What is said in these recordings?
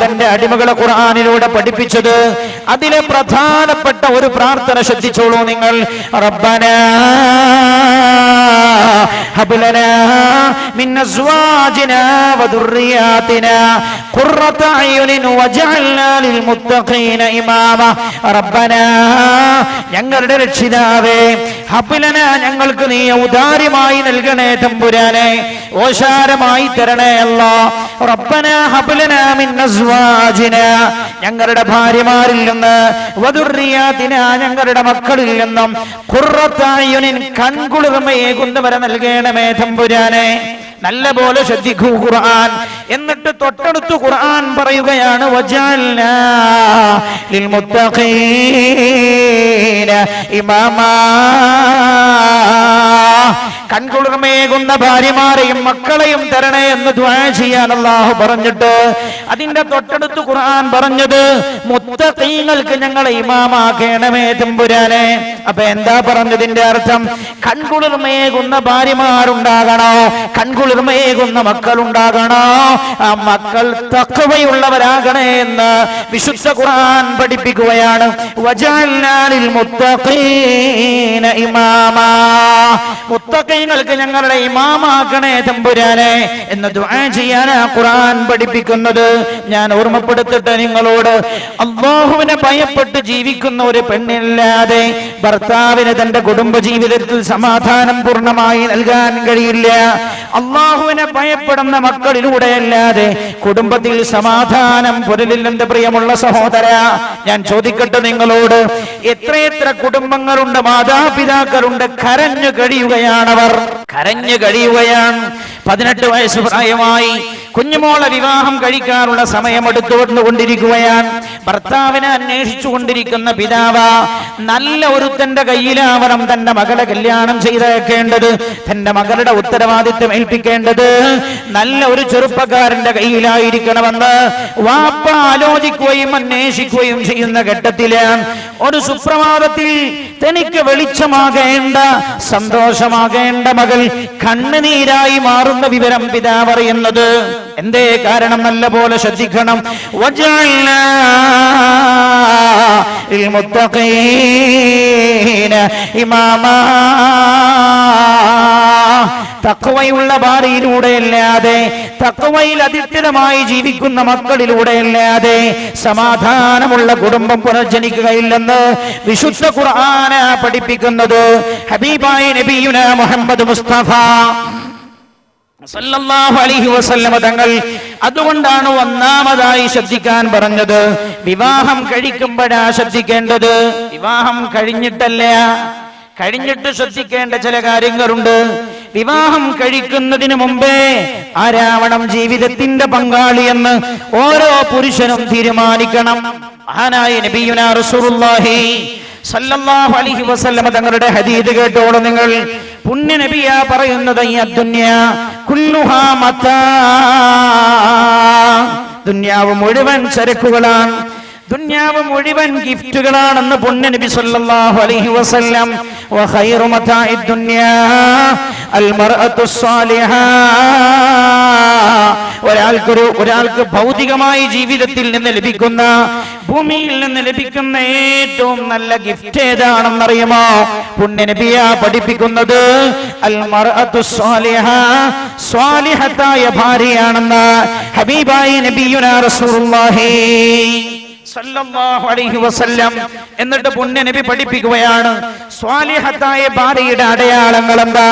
തന്റെ അടിമകളെ ഖുർആനിലൂടെ പഠിപ്പിച്ചത്. അതിലെ പ്രധാനപ്പെട്ട ഒരു പ്രാർത്ഥന ശ്രദ്ധിച്ചോളൂ നിങ്ങൾ. റബ്ബനാ ഹബ് ലനാ മിൻ അസ്വാജിനാ വദുർരിയാതിനാ ഖുർറത അയ്യുനിൻ വജഅൽനാ ലിൽ മുത്തഖീന ഇമാമ. റബ്ബനാ ഞങ്ങളുടെ രക്ഷിതാവേ, ഹബ് ലനാ ഞങ്ങൾക്ക് നീ ഔദാര്യമായി നൽകണേ തമ്പുരാനെ, ഓശാരമായി തരണേ അല്ലാഹ്. റബ്ബനാ ഹബ് ലനാ മിൻ അസ്വാജിനാ ഞങ്ങളുടെ ഭാര്യമാരിൽ നിന്ന്, വദുർരിയാതിനാ ഞങ്ങളുടെ മക്കളിൽ നിന്നും, ഖുർറത അയ്യുനിൻ കൺകുളിർമയേകുന്നവരെ നൽകണമേ തമ്പുരാനെ. നല്ല പോലെ ശ്രദ്ധിക്കൂ ഖുർആൻ. എന്നിട്ട് തൊട്ടടുത്ത് ഖുർആൻ പറയുകയാണ് വജഅൽനാ ലിൽ മുത്തഖീന ഇമാമാ. കൺകുളിർമയേകുന്ന ഭാര്യമാരെയും മക്കളെയും തരണേ എന്ന് ദുആ ചെയ്യാൻ അല്ലാഹു പറഞ്ഞിട്ട് അതിന്റെ തൊട്ടടുത്ത് ഖുർആൻ പറഞ്ഞത് മുത്തഖീങ്ങൾക്ക് ഞങ്ങളെ ഇമാമാക്കണമേ തമ്പുരാനെ. അപ്പൊ എന്താ പറഞ്ഞതിന്റെ അർത്ഥം? കൺകുളിർമയേകുന്ന ഭാര്യമാരുണ്ടാകണോ, കൺകുളിർമയേകുന്ന മക്കളുണ്ടാകണോ, ആ മക്കൾ തഖ്വയുള്ളവരാകണേ എന്ന് വിശുദ്ധ ഖുർആൻ പഠിപ്പിക്കുകയാണ്. വജഅൽനാ ലിൽ മുത്തഖീന ഇമാമാ. മുത്തഖീങ്ങൾക്ക് ഞങ്ങളുടെ ഇമാമാക്കണേ തമ്പുരാനെ എന്ന് ദുആ ചെയ്യാനാ ഖുർആൻ പഠിപ്പിക്കുന്നത്. ഞാൻ ഓർമ്മപ്പെടുത്തട്ടെ നിങ്ങളോട്, അല്ലാഹുവിനെ ഭയപ്പെട്ട് ജീവിക്കുന്ന ഒരു പെണ്ണില്ലാതെ ഭർത്താവിന് തന്റെ കുടുംബ ജീവിതത്തിൽ സമാധാനം പൂർണ്ണമായി നൽകാൻ കഴിയില്ല. അല്ലാഹുവിനെ ഭയപ്പെടുന്ന മക്കളിലൂടെ അല്ലാതെ കുടുംബത്തിൽ സമാധാനം പുരലില്ലെന്ന് പ്രിയമുള്ള സഹോദര. ഞാൻ ചോദിക്കട്ടെ നിങ്ങളോട്, എത്രയെത്ര കുടുംബങ്ങളുണ്ട്, മാതാപിതാക്കളുണ്ട്, കരഞ്ഞു കഴിയുകയാണവർ, കരഞ്ഞു കഴിയുകയാണ്. 18 വയസ്സ് പ്രായമായി കുഞ്ഞുമോളെ വിവാഹം കഴിക്കാനുള്ള സമയമെടുത്തുകൊണ്ടിരിക്കുകയാണ്. ഭർത്താവിനെ അന്വേഷിച്ചു കൊണ്ടിരിക്കുന്ന പിതാവ് നല്ല ഒരുത്തന്റെ കയ്യിലാവണം തന്റെ മകളെ കല്യാണം ചെയ്തേക്കേണ്ടത്, തന്റെ മകളുടെ ഉത്തരവാദിത്വം ഏൽപ്പിക്കേണ്ടത് നല്ല ഒരു ചെറുപ്പക്കാരന്റെ കയ്യിലായിരിക്കണമെന്ന് വാപ്പ ആലോചിക്കുകയും അന്വേഷിക്കുകയും ചെയ്യുന്ന ഘട്ടത്തിലാണ് ഒരു സുപ്രഭാതത്തിൽ തനിക്ക് വെളിച്ചമാകേണ്ട, സന്തോഷമാകേണ്ട മകൾ കണ്ണുനീരായി മാറുന്ന വിവരം പിതാവ് അറിയുന്നത്. എന്തേ കാരണം? നല്ല പോലെ ശ്രദ്ധിക്കണം. വജഅൽനാ ലിൽ മുത്തഖീന ഇമാമാ. തഖ്വയുള്ള ഭാര്യയിലൂടെയല്ലാതെ, തഖ്വയിൽ അധിഷ്ഠിതമായി ജീവിക്കുന്ന മക്കളിലൂടെയല്ലാതെ സമാധാനമുള്ള കുടുംബം പുനർജനിക്കുകയില്ലെന്ന് വിശുദ്ധ ഖുർആന പഠിപ്പിക്കുന്നത്. ഹബീബായ നബിയുനാ മുഹമ്മദ് മുസ്തഫ സല്ലല്ലാഹു അലൈഹി വസല്ലമ തങ്ങൾ അതുകൊണ്ടാണ് ഒന്നാമതായി ശ്രദ്ധിക്കാൻ പറഞ്ഞത്. വിവാഹം കഴിക്കുമ്പോഴാ ശ്രദ്ധിക്കേണ്ടത്, വിവാഹം കഴിഞ്ഞിട്ടല്ല. കഴിഞ്ഞിട്ട് ശ്രദ്ധിക്കേണ്ട ചില കാര്യങ്ങളുണ്ട്. വിവാഹം കഴിക്കുന്നതിന് മുമ്പേ ആരാവണം ജീവിതത്തിന്റെ പങ്കാളി എന്ന് ഓരോ പുരുഷനും തീരുമാനിക്കണം. മഹാനായ നബിയുനാ റസൂലുള്ളാഹി സല്ലല്ലാഹു അലൈഹി വസല്ലമ തങ്ങളുടെ ഹദീസ് കേട്ടോളൂ നിങ്ങൾ. പുണ്യ നബിയാ പറയുന്നത്, ഈ ദുനിയ കുല്ലുഹാ മതാ. ദുനിയാവ് മുഴുവൻ ചരക്കുകളാണ്, ദുനിയാവ് മുഴുവൻ ഗിഫ്റ്റുകളാണെന്ന് പുണ്യ നബി സല്ലല്ലാഹു അലൈഹി വസല്ലം. വഖൈറു മതാഇദ് ദുനിയാ അൽ മർഅതു സ്സാലിഹ. ഒരാൾക്ക് ഭൗതികമായി ജീവിതത്തിൽ നിന്ന് ലഭിക്കുന്ന, ഭൂമിയിൽ നിന്ന് ലഭിക്കുന്ന ഏറ്റവും നല്ല ഗിഫ്റ്റ് ഏതാണെന്നറിയുമോ? പുണ്യ നബിയാ പഠിപ്പിക്കുന്നത് അൽ മർഅതു സ്സാലിഹ, സ്വാലിഹത്തായ ഭാര്യയാണെന്ന് ഹബീബായ നബിയുനാ റസൂലുള്ളാഹി സല്ലല്ലാഹു അലൈഹി വസല്ലം. എന്നിട്ട് പുണ്യ നബി പഠിപ്പിക്കുകയാണ് സ്വാലിഹത്തായ ഭാര്യയുടെ അടയാളങ്ങൾ എന്താ?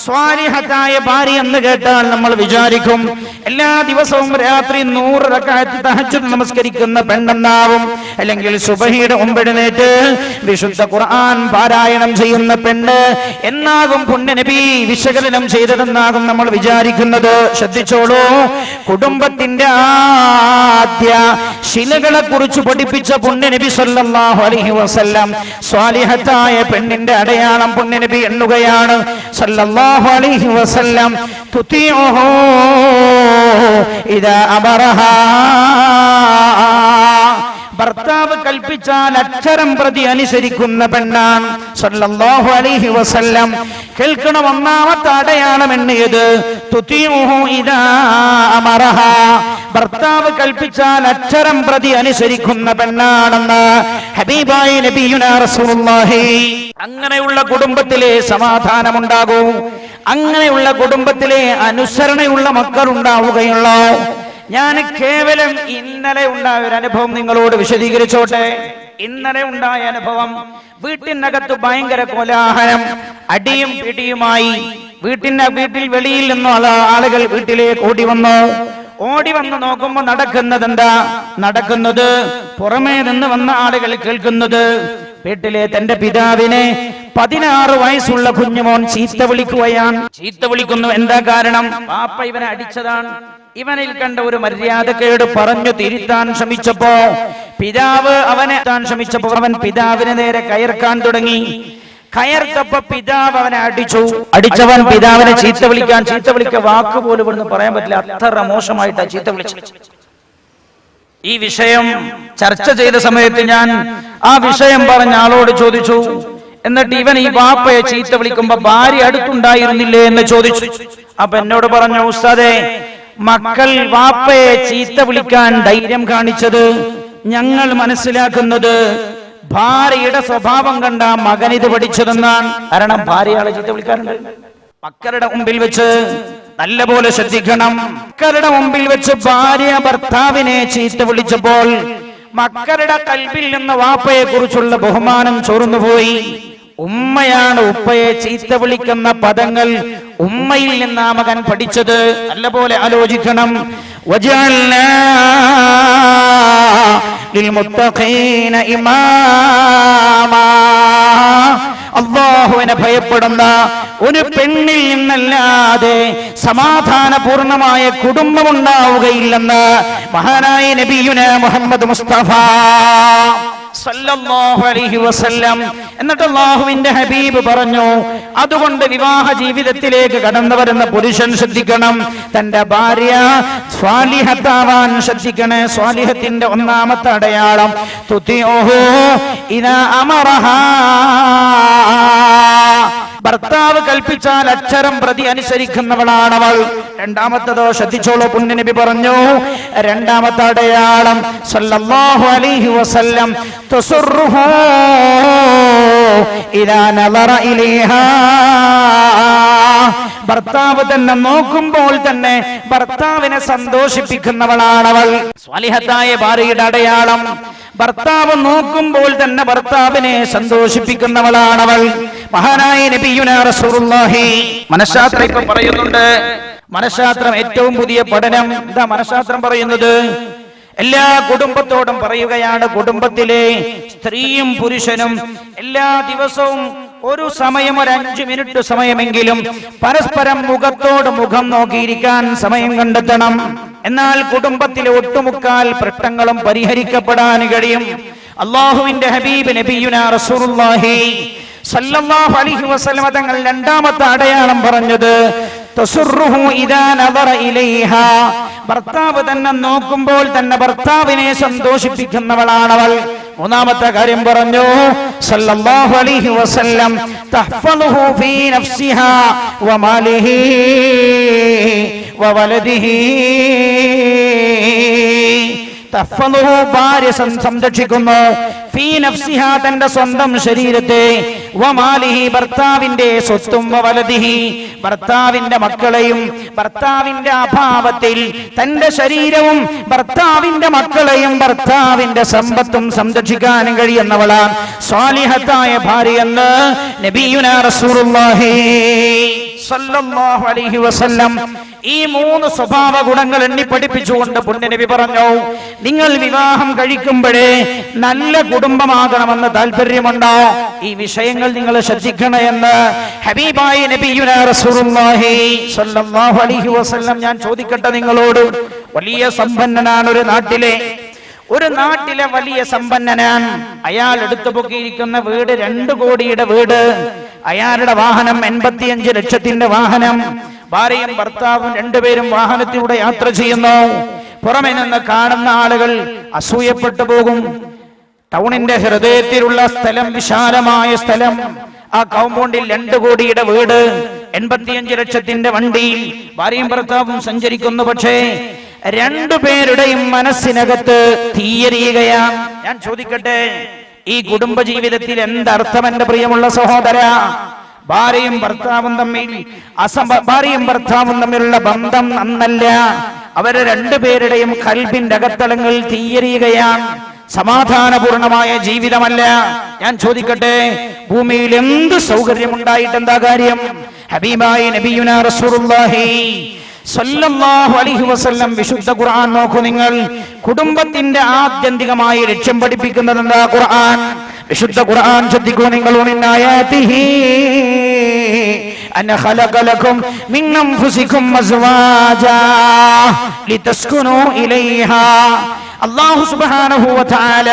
സ്വാലിഹത്തായ ഭാര്യ എന്ന് കേട്ടാൽ നമ്മൾ വിചാരിക്കും എല്ലാ ദിവസവും രാത്രി 100 റക്അത്ത് തഹജ്ജുദ് നമസ്കരിക്കുന്ന പെണ്ണെന്നാവും, അല്ലെങ്കിൽ സുബഹിയുടെ മുമ്പെഴുന്നേറ്റ് വിശുദ്ധ ഖുർആൻ പാരായണം ചെയ്യുന്ന പെണ്ണ് എന്നാകും പുണ്യ നബി വിശകലനം ചെയ്തതെന്നാകും നമ്മൾ വിചാരിക്കുന്നത്. ശ്രദ്ധിച്ചോളൂ, കുടുംബത്തിന്റെ ആദ്യ ശിലകളെ കുറിച്ച് പഠിപ്പിച്ച പുണ്യ നബി സല്ലല്ലാഹു അലൈഹി വസല്ലം സ്വാലിഹത്തായ പെണ്ണിന്റെ അടയാളം പുണ്യ നബി എണ്ണുകയാണ്. സല്ലല്ലാഹു അലൈഹി വസല്ലം തുതിഉഹു ഇദാ അമറഹാ. ഭർത്താവ് കൽപ്പിച്ചാൽ അക്ഷരം പ്രതി അനുസരിക്കുന്ന പെണ്ണാണ് സല്ലല്ലാഹു അലൈഹി വസല്ലം. കേൾക്കണം, ഒന്നാമത്തെ അടയാളം എണ്ണിയത് തുതിഉഹു ഇദാ അമറഹ, ഭർത്താവ് കൽപ്പിച്ചാൽ അക്ഷരം പ്രതി അനുസരിക്കുന്ന പെണ്ണാണെന്ന് ഹബീബായ നബിയുനാ റസൂലുള്ളാഹി. അങ്ങനെയുള്ള കുടുംബത്തിലെ സമാധാനമുണ്ടാകൂ, അങ്ങനെയുള്ള കുടുംബത്തിലെ അനുസരണയുള്ള മക്കൾ ഉണ്ടാവുകയുള്ളൂ. ഞാൻ കേവലം ഇന്നലെ ഉണ്ടായ ഒരു അനുഭവം നിങ്ങളോട് വിശദീകരിച്ചോട്ടെ. ഇന്നലെ ഉണ്ടായ അനുഭവം, വീട്ടിനകത്ത് ഭയങ്കര കോലാഹലം, അടിയും പിടിയുമായി. വീട്ടിൽ വെളിയിൽ നിന്നും ആളുകൾ വീട്ടിലേക്ക് ഓടി വന്ന് നോക്കുമ്പോ നടക്കുന്നത് പുറമേ നിന്ന് വന്ന ആളുകൾ കേൾക്കുന്നത്, വീട്ടിലെ തന്റെ പിതാവിനെ 16 വയസ്സുള്ള കുഞ്ഞുമോൻ ചീത്ത വിളിക്കുന്നു. എന്താ കാരണം? പാപ്പ ഇവനെ അടിച്ചതാണ്. ഇവനിൽ കണ്ട ഒരു മര്യാദക്കേട് പറഞ്ഞു തിരുത്താൻ ശ്രമിച്ചപ്പോ അവൻ പിതാവിനെ നേരെ കയർക്കാൻ തുടങ്ങി. കയർത്തപ്പോ പിതാവ് അവനെ അടിച്ചവൻ പിതാവിനെ ചീത്ത വിളിക്ക വാക്ക് പോലും ഇവിടുന്ന് പറയാൻ പറ്റില്ല, അത്ര മോശമായിട്ടാ ചീത്ത വിളിച്ചത്. ഈ വിഷയം ചർച്ച ചെയ്ത സമയത്ത് ഞാൻ ആ വിഷയം പറഞ്ഞ ആളോട് ചോദിച്ചു, എന്നിട്ട് ഇവൻ ഈ വാപ്പയെ ചീത്ത വിളിക്കുമ്പോ ഭാര്യ അടുത്തുണ്ടായിരുന്നില്ലേ എന്ന് ചോദിച്ചു. അപ്പൊ എന്നോട് പറഞ്ഞു, ഉസ്താദേ, മക്കൾ വാപ്പയെ ചീത്ത വിളിക്കാൻ ധൈര്യം കാണിച്ചത് ഞങ്ങൾ മനസ്സിലാക്കുന്നത് ഭാര്യയുടെ സ്വഭാവം കണ്ട മകൻ ഇത് പഠിച്ചതെന്നാണ്. കാരണം ഭാര്യയാളെ ചീത്ത വിളിക്കാറുണ്ട്. മക്കളുടെ മുമ്പിൽ വെച്ച് നല്ലപോലെ ശ്രദ്ധിക്കണം. മക്കളുടെ മുമ്പിൽ വെച്ച് ഭാര്യ ഭർത്താവിനെ ചീത്ത വിളിച്ചപ്പോൾ മക്കളുടെ കൽബിൽ നിന്ന് വാപ്പയെ കുറിച്ചുള്ള ബഹുമാനം ചോർന്നുപോയി. ഉമ്മയാണ് ഉപ്പയെ ചീത്ത വിളിക്കുന്ന പദങ്ങൾ ഉമ്മയിൽ നിന്നാ മകൻ പഠിച്ചത്. നല്ലപോലെ ആലോചിക്കണം. വജഅൽനാ ലിൽമുത്തഖീന ഇമാമാ, അല്ലാഹുവിനെ ഭയപ്പെടുന്ന ഒരു പെണ്ണിൽ നിന്നല്ലാതെ സമാധാനപൂർണമായ കുടുംബമുണ്ടാവുകയില്ലെന്ന് മഹാനായ നബിയുനാ മുഹമ്മദ് മുസ്തഫ സല്ലല്ലാഹു അലൈഹി വസല്ലം. എന്നിട്ട് അല്ലാഹുവിന്റെ ഹബീബ് പറഞ്ഞു, അതുകൊണ്ട് വിവാഹ ജീവിതത്തിലേക്ക് കടന്നു വരുന്ന പുരുഷൻ ശ്രദ്ധിക്കണം, തന്റെ ഭാര്യ സ്വാലിഹത്താവാൻ ശ്രദ്ധിക്കണേ. സ്വാലിഹത്തിന്റെ ഒന്നാമത്തെ അടയാളം തുതിഉഹു ഇദാ അമറഹാ, ഭർത്താവ് കൽപ്പിച്ചാൽ അക്ഷരം പ്രതി അനുസരിക്കുന്നവളാണവൾ. രണ്ടാമത്തതോ ശ്രദ്ധിച്ചോളൂ, പുണ്യനബി പറഞ്ഞു, രണ്ടാമത്തെ അടയാളം സല്ലല്ലാഹു അലൈഹി വസല്ലം തസുറുഹു ഇദാ നദറ ഇലൈഹാ, ഭർത്താവ് തന്നെ നോക്കുമ്പോൾ തന്നെ ഭർത്താവിനെ സന്തോഷിപ്പിക്കുന്നവളാണവൾ. സ്വാലിഹത്തായ ഭാര്യയുടെ അടയാളം, ഭർത്താവ് നോക്കുമ്പോൾ തന്നെ ഭർത്താവിനെ സന്തോഷിപ്പിക്കുന്നവളാണവൾ. മഹാനായ നബിയുനാ റസൂലുള്ളാഹി. മനഃശാസ്ത്രം ഇപ്പൊ പറയുന്നുണ്ട്, മനഃശാസ്ത്രം ഏറ്റവും പുതിയ പഠനം എന്താ മനഃശാസ്ത്രം പറയുന്നത്? എല്ലാ കുടുംബത്തോടും പറയുകയാണ്, കുടുംബത്തിലെ സ്ത്രീയും പുരുഷനും എല്ലാ ദിവസവും ഒരു സമയം, ഒരു 5 മിനിറ്റ് സമയമെങ്കിലും പരസ്പരം മുഖത്തോട് മുഖം നോക്കിയിരിക്കാൻ സമയം കണ്ടെത്തണം. എന്നാൽ കുടുംബത്തിലെ ഒട്ടുമുക്കാൽ പ്രശ്നങ്ങളും പരിഹരിക്കപ്പെടാൻ കഴിയും. അല്ലാഹുവിന്റെ ഹബീബ് നബിയുനാ റസൂലുള്ളാഹി സല്ലല്ലാഹു അലൈഹി വസല്ലം തങ്ങൾ രണ്ടാമത്തെ അടയാളം പറഞ്ഞത് തസുറുഹു ഇദാ നദറ ഇലൈഹാ, ഭർത്താവ് തന്നെ നോക്കുമ്പോൾ തന്നെ ഭർത്താവിനെ സന്തോഷിപ്പിക്കുന്നവളാണവൾ. മൂന്നാമത്തെ കാര്യം പറഞ്ഞു സല്ലല്ലാഹു അലൈഹി വസല്ലം തഹ്ഫളുഹു ഫീ നഫ്സിഹാ വമാലിഹി വവലദിഹി, തഹ്ഫളുഹു ഭാര്യ സംരക്ഷിക്കുന്നു, ഫീ നഫ്സിഹാ തന്റെ സ്വന്തം ശരീരത്തെ, വമാലിഹി ഭർത്താവിന്റെ സ്വത്തും, വവലദിഹി ഭർത്താവിന്റെ മക്കളെയും. ഭർത്താവിന്റെ അഭാവത്തിൽ തന്റെ ശരീരവും ഭർത്താവിന്റെ മക്കളെയും ഭർത്താവിന്റെ സമ്പത്തും സംരക്ഷിക്കാൻ കഴിയുന്നവളാണ് സ്വാലിഹത്തായ ഭാര്യയെന്ന് നബിയുനാ റസൂലുള്ളാഹി സല്ലല്ലാഹു അലൈഹി വസല്ലം. ഈ 3 സ്വഭാവ ഗുണങ്ങൾ എണ്ണി പഠിപ്പിച്ചുകൊണ്ട് പുണ്യനബി പറഞ്ഞു, നിങ്ങൾ വിവാഹം കഴിക്കുമ്പോഴേ നല്ല കുടുംബമാകണമെന്ന് താല്പര്യമുണ്ടോ? ഈ വിഷയങ്ങൾ നിങ്ങൾ ശ്രദ്ധിക്കണമെന്ന് ഹബീബായ നബിയുനാ റസൂലുള്ളാഹി സ്വല്ലല്ലാഹു അലൈഹി വസല്ലം. ഞാൻ ചോദിക്കട്ടെ നിങ്ങളോട്, വലിയ സമ്പന്നനാണ് ഒരു നാട്ടിലെ വലിയ സമ്പന്നനാണ്. അയാൾ എടുത്തു പൊക്കിയിരിക്കുന്ന വീട് 2 കോടിയുടെ വീട്. അയാളുടെ വാഹനം 85 ലക്ഷത്തിന്റെ വാഹനം. ഭാര്യയും ഭർത്താവും 2 പേരും വാഹനത്തിലൂടെ യാത്ര ചെയ്യുന്നു. പുറമെ നിന്ന് കാണുന്ന ആളുകൾ അസൂയപ്പെട്ടു പോകും. ടൗണിന്റെ ഹൃദയത്തിലുള്ള സ്ഥലം, വിശാലമായ സ്ഥലം. ആ കോമ്പൗണ്ടിൽ 2 കോടിയുടെ വീട്, 85 ലക്ഷത്തിന്റെ വണ്ടി, ഭാര്യയും ഭർത്താവും സഞ്ചരിക്കുന്നു. പക്ഷേ 2 പേരുടെയും മനസ്സിനകത്ത് തീയരിയുകയാണ്. ഞാൻ ചോദിക്കട്ടെ, ഈ കുടുംബ ജീവിതത്തിൽ എന്തർത്ഥം എന്റെ പ്രിയമുള്ള സഹോദര? ഭാര്യയും ഭർത്താവും തമ്മിലുള്ള ബന്ധം നന്നല്ല. അവരെ 2 പേരുടെയും ഖൽബിന്റെ അകത്തളങ്ങൾ തീയരിയുകയാണ്. സമാധാനപൂർണമായ ജീവിതമല്ല. ഞാൻ ചോദിക്കട്ടെ, ഭൂമിയിൽ എന്ത് സൗകര്യമുണ്ടായിട്ട് എന്താ കാര്യം? ഹബീബായ നബിയുനാ റസൂലുള്ളാഹി സ്വല്ലല്ലാഹു അലൈഹി വസല്ലം വിശുദ്ധ ഖുർആൻ നോക്കൂ നിങ്ങൾ. കുടുംബത്തിന്റെ ആത്യന്തികമായ ലക്ഷ്യം പഠിപ്പിക്കുന്നത് എന്താ? ഖുർആൻ. വിശുദ്ധ ഖുർആൻ ശ്രദ്ധിക്കൂ നിങ്ങൾ. ആയാതിഹി അന ഖലഖ ലക്കും മിൻ അൻഫുസികും അസ്വാജാ ലിതസ്കുനൂ ഇലൈഹാ. അല്ലാഹു സുബ്ഹാനഹു വ തആല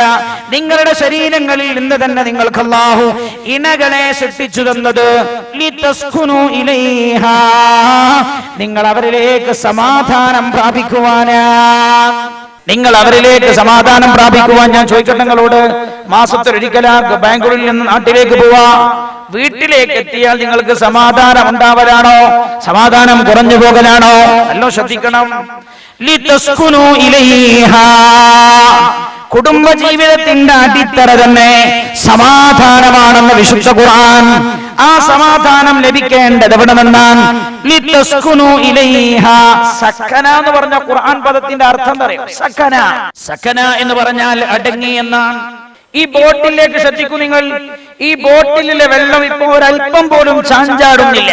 നിങ്ങളുടെ ശരീരങ്ങളിൽ നിന്ന് തന്നെ നിങ്ങൾക്ക് അല്ലാഹു ഇണകളെ സൃഷ്ടിച്ചു തന്നത് ലിതസ്കുനൂ ഇലൈഹാ, നിങ്ങൾ അവരിലേക്ക് സമാധാനം പ്രാപിക്കുവാനാ. നിങ്ങൾ അവരിലേക്ക് സമാധാനം പ്രാപിക്കുവാൻ. ഞാൻ ചോദിക്കട്ടെ നിങ്ങളോട്, മാസത്തിലൊരിക്കലാ ബാംഗ്ലൂരിൽ നിന്ന് നാട്ടിലേക്ക് പോവാ, വീട്ടിലേക്ക് എത്തിയാൽ നിങ്ങൾക്ക് സമാധാനം ഉണ്ടാവലാണോ? സമാധാനം കുറഞ്ഞു പോകലാണോ? നല്ലോ ശ്രദ്ധിക്കണം. ലിതസ്കുനൂ ഇലൈഹാ, കുടുംബ ജീവിതത്തിന്റെ അടിത്തറ തന്നെ സമാധാനമാണെന്ന് വിശുദ്ധ ഖുർആൻ. ആ സമാധാനം ലഭിക്കേണ്ടത് എവിടെ നിന്നാണ്? ലിതസ്കുനൂ ഇലൈഹാ. സക്കന എന്ന് പറഞ്ഞ ഖുർആൻ പദത്തിന്റെ അർത്ഥം എന്താ അറിയോ? സക്കന. സക്കന എന്ന് പറഞ്ഞാൽ അടങ്ങി എന്നാണ്. ഈ ബോട്ടിലേക്ക് ശ്രദ്ധിക്കൂ നിങ്ങൾ. ഈ ബോട്ടിലെ വെള്ളം ഇപ്പോ ഒരല്പം പോലും ചാഞ്ചാടുന്നില്ല.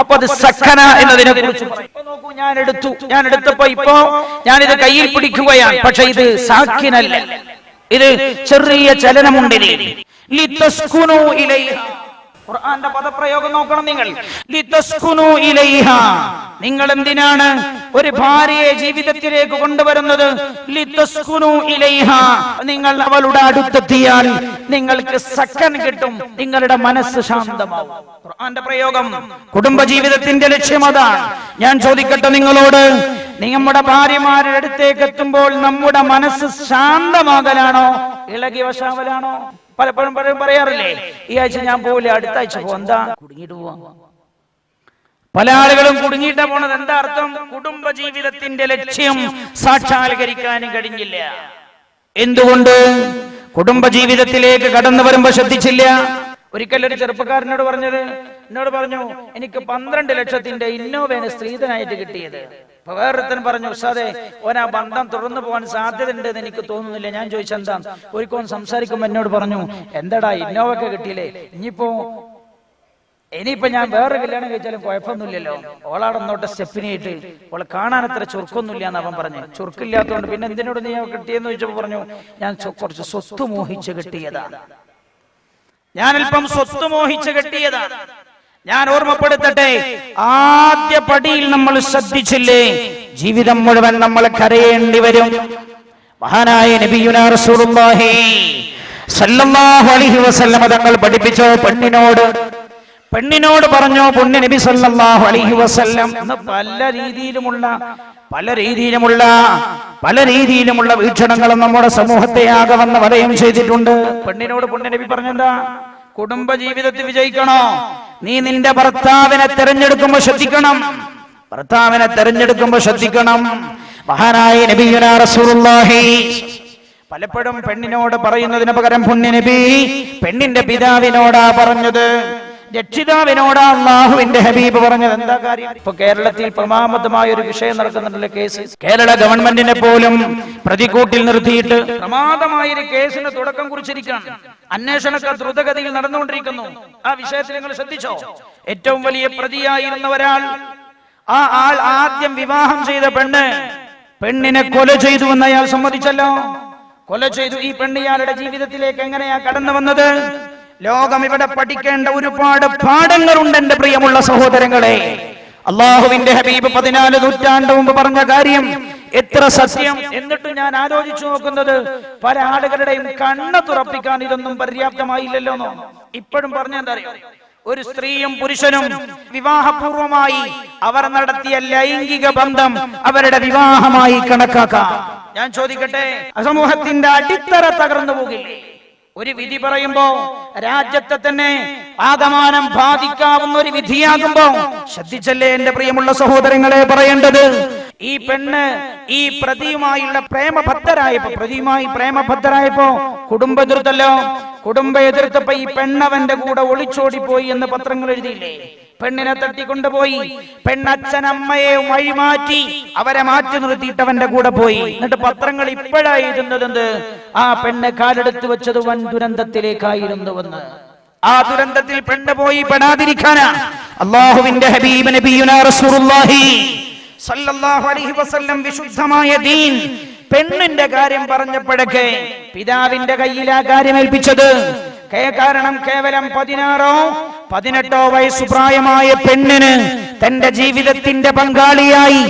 അപ്പൊ അത് സക്കന എന്നതിനെ കുറിച്ച് നോക്കൂ. ഞാൻ എടുത്തപ്പോ ഇപ്പോ ഞാനിത് കയ്യിൽ പിടിക്കുകയാണ്. പക്ഷെ ഇത് സാക്കിനല്ല, ഇത് ചെറിയ ചലനമുണ്ട്. ലിതസ്കുനൂ ഇലൈഹാ, ഖുർആന്റെ പദപ്രയോഗം നോക്കണം നിങ്ങൾ. ലിതസ്കുനൂ ഇലൈഹാ, നിങ്ങൾ എന്തിനാണ് ഒരു ഭാര്യയെ ജീവിതത്തിലേക്ക് കൊണ്ടുവരുന്നത്? ലിതസ്കുനൂ ഇലൈഹാ, നിങ്ങൾ അവളുടെ അടുത്തെത്തിയാൽ നിങ്ങൾക്ക് സക്കൻ കിട്ടും, നിങ്ങളുടെ മനസ്സ് ശാന്തമാവും. ഖുർആന്റെ പ്രയോഗം. കുടുംബ ജീവിതത്തിന്റെ ലക്ഷ്യം അതാണ്. ഞാൻ ചോദിക്കട്ടെ നിങ്ങളോട്, നമ്മുടെ ഭാര്യമാരുടെ അടുത്തേക്ക് എത്തുമ്പോൾ നമ്മുടെ മനസ്സ് ശാന്തമാകലാണോ ഇളകി വശാവലാണോ? പലപ്പോഴും പറയാറില്ലേ, ഈ ആഴ്ച ഞാൻ പോവില്ല, അടുത്ത ആഴ്ച പോകും. എന്താ? കുടുങ്ങിയിട്ട് പോവാ. പല ആളുകളും കുടുങ്ങിയിട്ടാ പോണത്. എന്താ അർത്ഥം? കുടുംബ ജീവിതത്തിന്റെ ലക്ഷ്യം സാക്ഷാത്കരിക്കാനും കഴിഞ്ഞില്ല. എന്തുകൊണ്ട്? കുടുംബ ജീവിതത്തിലേക്ക് കടന്നു വരുമ്പോ ശ്രദ്ധിച്ചില്ല. ഒരിക്കലൊരു ചെറുപ്പക്കാരനോട് എന്നോട് പറഞ്ഞു, എനിക്ക് 12 ലക്ഷത്തിന്റെ ഇന്നോവയാണ് സ്ത്രീധനായിട്ട് കിട്ടിയത്. അപ്പൊ വേറൊരുത്തൻ പറഞ്ഞു, ഉസ്താദേ, ഓൻ ആ ബന്ധം തുടർന്നു പോകാൻ സാധ്യത ഉണ്ട് എന്ന് എനിക്ക് തോന്നുന്നില്ല. ഞാൻ ചോദിച്ചെന്താ? ഒരിക്കലും സംസാരിക്കുമ്പോ എന്നോട് പറഞ്ഞു, എന്താടാ ഇന്നോവൊക്കെ കിട്ടിയില്ലേ, ഇനിയിപ്പോ ഞാൻ വേറെ കല്യാണം കഴിച്ചാലും കുഴപ്പമൊന്നുമില്ലല്ലോ, ഓളാടന്നോട്ടെ സ്റ്റെപ്പിനായിട്ട്, ഓളെ കാണാൻ അത്ര ചുരുക്കൊന്നുമില്ല എന്ന് അവൻ പറഞ്ഞു. ചുരുക്കില്ലാത്തതുകൊണ്ട് പിന്നെ എന്തിനോട് നീ കിട്ടിയെന്ന് ചോദിച്ചപ്പോ പറഞ്ഞു, ഞാൻ കുറച്ച് സ്വത്ത് മോഹിച്ച് കിട്ടിയതാണ്, ഞാൻ അല്പം സ്വത്ത് മോഹിച്ച് കിട്ടിയതാണ്. ഞാൻ ഓർമ്മപ്പെടുത്തട്ടെ, ആദ്യ പടിയിൽ നമ്മൾ ശ്രദ്ധിച്ചില്ലേ, ജീവിതം മുഴുവൻ നമ്മൾ കരയേണ്ടി വരും. മഹാനായ നബിയുനാ റസൂലുള്ളാഹി സല്ലല്ലാഹു അലൈഹി വസല്ലം തങ്ങൾ പഠിപ്പിച്ചോ, പെണ്ണിനോട് പറഞ്ഞു, പുണ്യ നബി സല്ലല്ലാഹു അലൈഹി വസല്ലം. പല രീതിയിലുമുള്ള വീക്ഷണങ്ങളും നമ്മുടെ സമൂഹത്തെ ആകെ വന്ന് വലയം ചെയ്തിട്ടുണ്ട്. പെണ്ണിനോട് പുണ്യ നബി പറഞ്ഞെന്താ? കുടുംബ ജീവിതത്തിൽ വിജയിക്കണോ, നീ നിന്റെ ഭർത്താവിനെ തെരഞ്ഞെടുക്കുമ്പോ ശ്രദ്ധിക്കണം. മഹാനായ നബിയുനാ റസൂലുള്ളാഹി പലപ്പോഴും പെണ്ണിനോട് പറയുന്നതിന് പകരം പുണ്യ നബി പെണ്ണിന്റെ പിതാവിനോടാ പറഞ്ഞത്, രക്ഷിതാവിനോടാ അല്ലാഹുവിന്റെ ഹബീബ് പറഞ്ഞത്. എന്താ കാര്യം? ഇപ്പൊ കേരളത്തിൽ പ്രമാദമായ ഒരു വിഷയം നടക്കുന്നുണ്ടല്ലോ, കേസ്. കേരള ഗവൺമെന്റിനെ പോലും പ്രതികൂട്ടിൽ നിർത്തിയിട്ട് പ്രമാദമായ ഒരു കേസിന് തുടക്കം കുറിച്ചിരിക്കുകയാണ്. അന്വേഷണങ്ങൾ ദ്രുതഗതിയിൽ നടന്നുകൊണ്ടിരിക്കുന്നു. ആ വിഷയത്തിൽ നിങ്ങൾ ശ്രദ്ധിച്ചോ? ഏറ്റവും വലിയ പ്രതിയായിരുന്ന ഒരാൾ, ആ ആൾ ആദ്യം വിവാഹം ചെയ്ത പെണ്ണിനെ കൊല ചെയ്തു എന്ന് അയാൾ സമ്മതിച്ചല്ലോ. കൊല ചെയ്തു. ഈ പെണ്ണ് ഇയാളുടെ ജീവിതത്തിലേക്ക് എങ്ങനെയാ കടന്നു വന്നത്? ലോകം ഇവിടെ പഠിക്കേണ്ട ഒരുപാട് പാഠങ്ങളുണ്ട് എന്റെ പ്രിയമുള്ള സഹോദരങ്ങളെ. അള്ളാഹുവിന്റെ ഹബീബ് 14 നൂറ്റാണ്ട് മുമ്പ് പറഞ്ഞ കാര്യം എത്ര സത്യം. എന്നിട്ട് ഞാൻ ആലോചിച്ചു നോക്കുന്നത്, പല ആളുകളുടെയും കണ്ണ് തുറപ്പിക്കാൻ ഇതൊന്നും പര്യാപ്തമായില്ലല്ലോ. ഇപ്പോഴും പറഞ്ഞ എന്താ അറിയോ, ഒരു സ്ത്രീയും പുരുഷനും വിവാഹപൂർവമായി അവർ നടത്തിയ ലൈംഗിക ബന്ധം അവരുടെ വിവാഹമായി കണക്കാക്കാം. ഞാൻ ചോദിക്കട്ടെ, സമൂഹത്തിന്റെ അടിത്തറ തകർന്നു പോകില്ലേ? ഒരു വിധി പറയുമ്പോ രാജ്യത്തെ തന്നെ ആകമാനം ബാധിക്കാവുന്ന ഒരു വിധിയാകുമ്പോ ശ്രദ്ധിച്ചല്ലേ എന്റെ പ്രിയമുള്ള സഹോദരങ്ങളെ പറയേണ്ടത്. ഈ പെണ്ണ് ഈ പ്രതിയുമായുള്ള പ്രതിയുമായി പ്രേമബദ്ധരായപ്പോ കുടുംബ എതിർത്തല്ലോ. കുടുംബ എതിർത്തപ്പോ ഈ പെണ്ണവന്റെ കൂടെ ഒളിച്ചോടിപ്പോയി എന്ന് പത്രങ്ങൾ എഴുതിയില്ലേ? പെണ്ണിനെ തട്ടിക്കൊണ്ടുപോയി. പെണ്ണച്ഛനമ്മയെ വഴിമാറ്റി അവരെ മാറ്റി നിർത്തിയിട്ടവന്റെ കൂടെ പോയി. എന്നിട്ട് പത്രങ്ങൾ ഇപ്പോഴായി എഴുതുന്നത് ആ പെണ്ണ് കാലെടുത്ത് വെച്ചത് വൻ ദുരന്തത്തിലേക്കായിരുന്നുവെന്ന്. ആ ദുരന്തത്തിൽ പെണ്ണ് പോയി പെടാതിരിക്കാനാ അല്ലാഹുവിന്റെ ഹബീബ് നബിയുനാ റസൂലുള്ളാഹി സല്ലല്ലാഹു അലൈഹി വസല്ലം വിശുദ്ധമായ ദീൻ പെണ്ണിന്റെ കാര്യം പറഞ്ഞപ്പോഴൊക്കെ പിതാവിന്റെ കയ്യിൽ ആ കാര്യം ഏൽപ്പിച്ചത്. കാരണം കേവലം 16-18 വയസ്സ് പ്രായമായ പെണ്ണിന് തന്റെ ജീവിതത്തിന്റെ പങ്കാളിയായി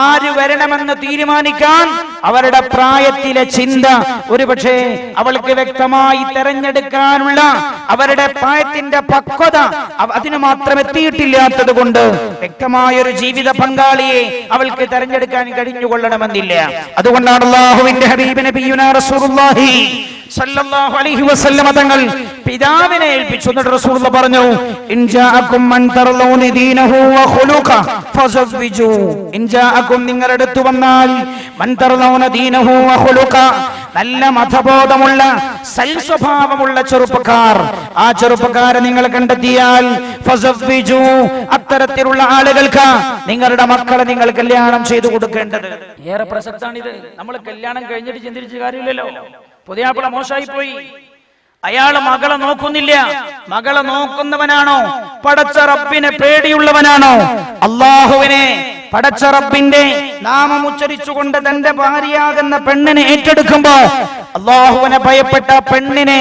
ആര് വരണമെന്ന് തീരുമാനിക്കാൻ അവരുടെ പ്രായത്തിലെ ചിന്ത ഒരുപക്ഷെ അവൾക്ക് വ്യക്തമായി തെരഞ്ഞെടുക്കാനുള്ള അവരുടെ പ്രായത്തിന്റെ പക്വത അതിന് മാത്രം എത്തിയിട്ടില്ലാത്തത് കൊണ്ട് വ്യക്തമായൊരു ജീവിത പങ്കാളിയെ അവൾക്ക് തെരഞ്ഞെടുക്കാൻ കഴിഞ്ഞുകൊള്ളണമെന്നില്ല. അതുകൊണ്ടാണ് അല്ലാഹുവിന്റെ ഹബീബ് നബിയുനാ റസൂലുള്ളാഹി സല്ലല്ലാഹു അലൈഹി വസല്ലം തങ്ങൾ പിതാവിനെ ഏൽപ്പിച്ചു. എന്നിട്ട് റസൂലുള്ളാഹി പറഞ്ഞു, ഇൻ ജാഅകും മൻ തർലൂന ദീനഹു വ ഖുലുഖ ഫസവ്വിജു. ഇൻ ജാഅകും നിങ്ങളുടെ അടുത്ത് വന്നാൽ മൻ തർലൂന ദീനഹു വ ഖുലുഖ നല്ല മതബോധമുള്ള സൽസ്വഭാവമുള്ള ചെറുപ്പക്കാർ, ആ ചെറുപ്പക്കാരെ നിങ്ങൾ കണ്ടെത്തിയാൽ ഫസവ്വിജു അത്തരത്തിലുള്ള ആളുകൾക്ക് നിങ്ങളുടെ മക്കളെ നിങ്ങൾ കല്യാണം ചെയ്തു കൊടുക്കേണ്ടത് ഏറെ പ്രസക്തമാണിത്. നമ്മൾ കല്യാണം കഴിഞ്ഞിട്ട് ചിന്തിച്ച കാര്യമില്ലല്ലോ. പുതിയാപ്പിള മോശമായി പോയി, അയാള് മകളെ നോക്കുന്നില്ല. മകളെ നോക്കുന്നവനാണോ? പടച്ച റബ്ബിനെ പേടിയുള്ളവനാണോ? അല്ലാഹുവിനെ പടച്ച റബ്ബിന്റെ നാമം ഉച്ചരിച്ചുകൊണ്ട് തന്റെ ഭാര്യയാകുന്ന പെണ്ണിനെ ഏറ്റെടുക്കുമ്പോ അല്ലാഹുവിനെ ഭയപ്പെട്ട പെണ്ണിനെ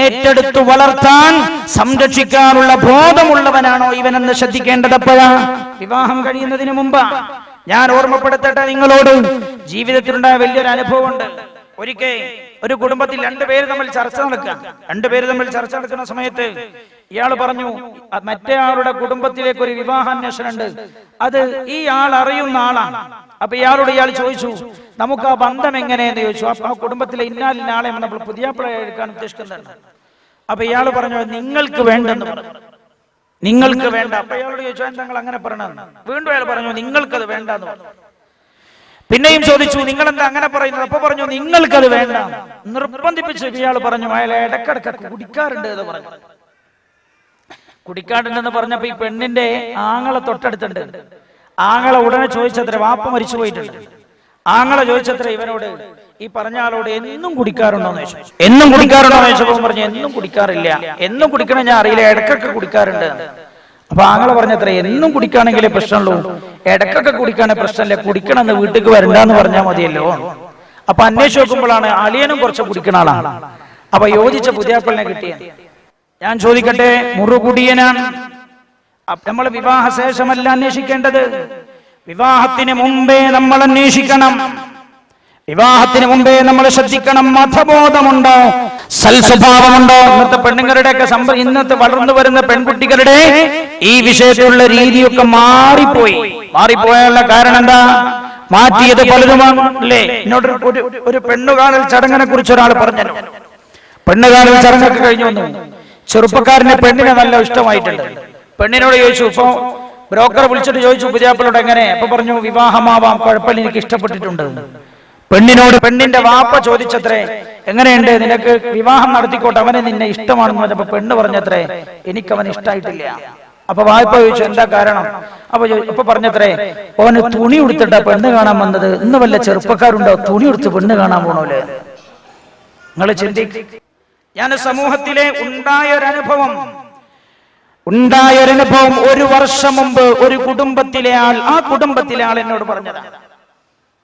ഏറ്റെടുത്തു വളർത്താൻ സംരക്ഷിക്കാനുള്ള ബോധമുള്ളവനാണോ ഇവനെന്ന് ശ്രദ്ധിക്കേണ്ടത് എപ്പോഴാ? വിവാഹം കഴിയുന്നതിന് മുമ്പ്. ഞാൻ ഓർമ്മപ്പെടുത്തട്ടെ നിങ്ങളോട്, ജീവിതത്തിലുണ്ടായ വലിയൊരു അനുഭവമുണ്ട്. ഒരിക്കൽ ഒരു കുടുംബത്തിൽ രണ്ടുപേര് തമ്മിൽ ചർച്ച നടക്കുന്ന സമയത്ത് ഇയാൾ പറഞ്ഞു, മറ്റേ ആളുടെ കുടുംബത്തിലേക്ക് ഒരു വിവാഹാന്വേഷണം ഉണ്ട്, അത് ഈ ആൾ അറിയുന്ന ആളാണ്. അപ്പൊ ഇയാളോട് ഇയാൾ ചോദിച്ചു, നമുക്ക് ആ ബന്ധം എങ്ങനെയെന്ന് ചോദിച്ചു. അപ്പൊ ആ കുടുംബത്തിലെ ഇന്നാലിന്ന ആളെ നമ്മൾ പുതിയാപ്പിള എടുക്കാൻ ഉദ്ദേശിക്കുന്നുണ്ട്. അപ്പൊ ഇയാൾ പറഞ്ഞു, നിങ്ങൾക്ക് വേണ്ടെന്ന് പറഞ്ഞു. നിങ്ങൾക്ക് വേണ്ട. അപ്പൊ ഇയാളോട് ചോദിച്ചു, നിങ്ങൾ അങ്ങനെ പറയണമെന്ന്. വീണ്ടും അയാൾ പറഞ്ഞു, നിങ്ങൾക്കത് വേണ്ടെന്ന് പറഞ്ഞു. പിന്നെയും ചോദിച്ചു, നിങ്ങൾ എന്താ അങ്ങനെ പറയുന്നത്? അപ്പൊ പറഞ്ഞു, നിങ്ങൾക്കത് വേണ്ട. നിർബന്ധിപ്പിച്ചു. ഇയാൾ പറഞ്ഞു, അയാൾ ഇടക്കിടക്ക് കുടിക്കാറുണ്ട് എന്ന് പറഞ്ഞു. കുടിക്കാറുണ്ടെന്ന് പറഞ്ഞപ്പോ ഈ പെണ്ണിന്റെ ആങ്ങളെ തൊട്ടടുത്തുണ്ട്. ആങ്ങളെ ഉടനെ ചോദിച്ചത്ര, വാപ്പ മരിച്ചു പോയിട്ടുണ്ട്. ആങ്ങളെ ചോദിച്ചത്ര ഇവനോട്, ഈ പറഞ്ഞ ആളോട് എന്നും കുടിക്കാറുണ്ടോന്ന് ചോദിച്ചു. എന്നും കുടിക്കാറുണ്ടോന്ന് ചോദിച്ചപ്പോ പറഞ്ഞു, എന്നും കുടിക്കാറില്ല. എന്നും കുടിക്കണ ഞാൻ അറിയില്ല, ഇടക്കൊക്കെ കുടിക്കാറുണ്ട്. അപ്പൊ ആങ്ങളെ പറഞ്ഞത്ര, എന്നും കുടിക്കാണെങ്കിലേ പ്രശ്നമുള്ളൂ, ഇടക്കൊക്കെ കുടിക്കാണെ പ്രശ്നമില്ല, കുടിക്കണമെന്ന് വീട്ടിലേക്ക് വരണ്ടെന്ന് പറഞ്ഞാൽ മതിയല്ലോ. അപ്പൊ അന്വേഷിച്ച് നോക്കുമ്പോഴാണ് അളിയനും കുറച്ച് കുടിക്കണ ആളാണ്. അപ്പൊ യോജിച്ച പുതിയാപ്പിളിനെ കിട്ടിയ. ഞാൻ ചോദിക്കട്ടെ, മുറുകുടിയനാണ്. നമ്മൾ വിവാഹശേഷമല്ല അന്വേഷിക്കേണ്ടത്, വിവാഹത്തിന് മുമ്പേ നമ്മൾ അന്വേഷിക്കണം. വിവാഹത്തിന് മുമ്പേ നമ്മൾ ശ്രദ്ധിക്കണം, മതബോധമുണ്ടോ, സൽസ്വഭാവമുണ്ടോ. ഇന്നത്തെ പെണ്ണുങ്ങളുടെയൊക്കെ ഇന്നത്തെ വളർന്നു വരുന്ന പെൺകുട്ടികളുടെ ഈ വിഷയത്തിലുള്ള രീതിയൊക്കെ മാറിപ്പോയുള്ള കാരണം എന്താ? മാറ്റിയത് പലരുമാണ് അല്ലേ? എന്നോട് ഒരു പെണ്ണുകാണൽ ചടങ്ങിനെ കുറിച്ച് ഒരാൾ പറഞ്ഞു. പെണ്ണുകാണൽ ചടങ്ങൊക്കെ കഴിഞ്ഞു വന്നു. ചെറുപ്പക്കാരനെ പെണ്ണിനെ നല്ല ഇഷ്ടമായിട്ടുണ്ട്. പെണ്ണിനോട് ചോദിച്ചു, ഇപ്പൊ ബ്രോക്കർ വിളിച്ചിട്ട് ചോദിച്ചു പുതിയാപ്പിളോട് എങ്ങനെ? അപ്പൊ പറഞ്ഞു, വിവാഹമാവാം, കുഴപ്പമില്ല, എനിക്ക് ഇഷ്ടപ്പെട്ടിട്ടുണ്ട്. പെണ്ണിനോട് പെണ്ണിന്റെ വാപ്പ ചോദിച്ചത്രേ, എങ്ങനെയുണ്ട്, നിനക്ക് വിവാഹം നടത്തിക്കോട്ടെ, അവനെ നിന്നെ ഇഷ്ടമാണെന്ന് പറഞ്ഞപ്പോ പെണ്ണ് പറഞ്ഞത്രേ, എനിക്കവൻ ഇഷ്ടമായിട്ടില്ല. അപ്പൊ വായ്പ ചോദിച്ചു, എന്താ കാരണം? അപ്പൊ പറഞ്ഞത്രേ, ഓന് തുണി ഉടുത്തിട്ടാ പെണ്ണ് കാണാൻ വന്നത്. ഇന്ന് വല്ല ചെറുപ്പക്കാരുണ്ടോ തുണി ഉടുത്ത് പെണ്ണ് കാണാൻ പോണോലെ? നിങ്ങൾ ചിന്തിക്കും. ഞാൻ സമൂഹത്തിലെ ഉണ്ടായൊരനുഭവം 1 വർഷം മുമ്പ് ഒരു കുടുംബത്തിലെ ആൾ എന്നോട് പറഞ്ഞതാണ്.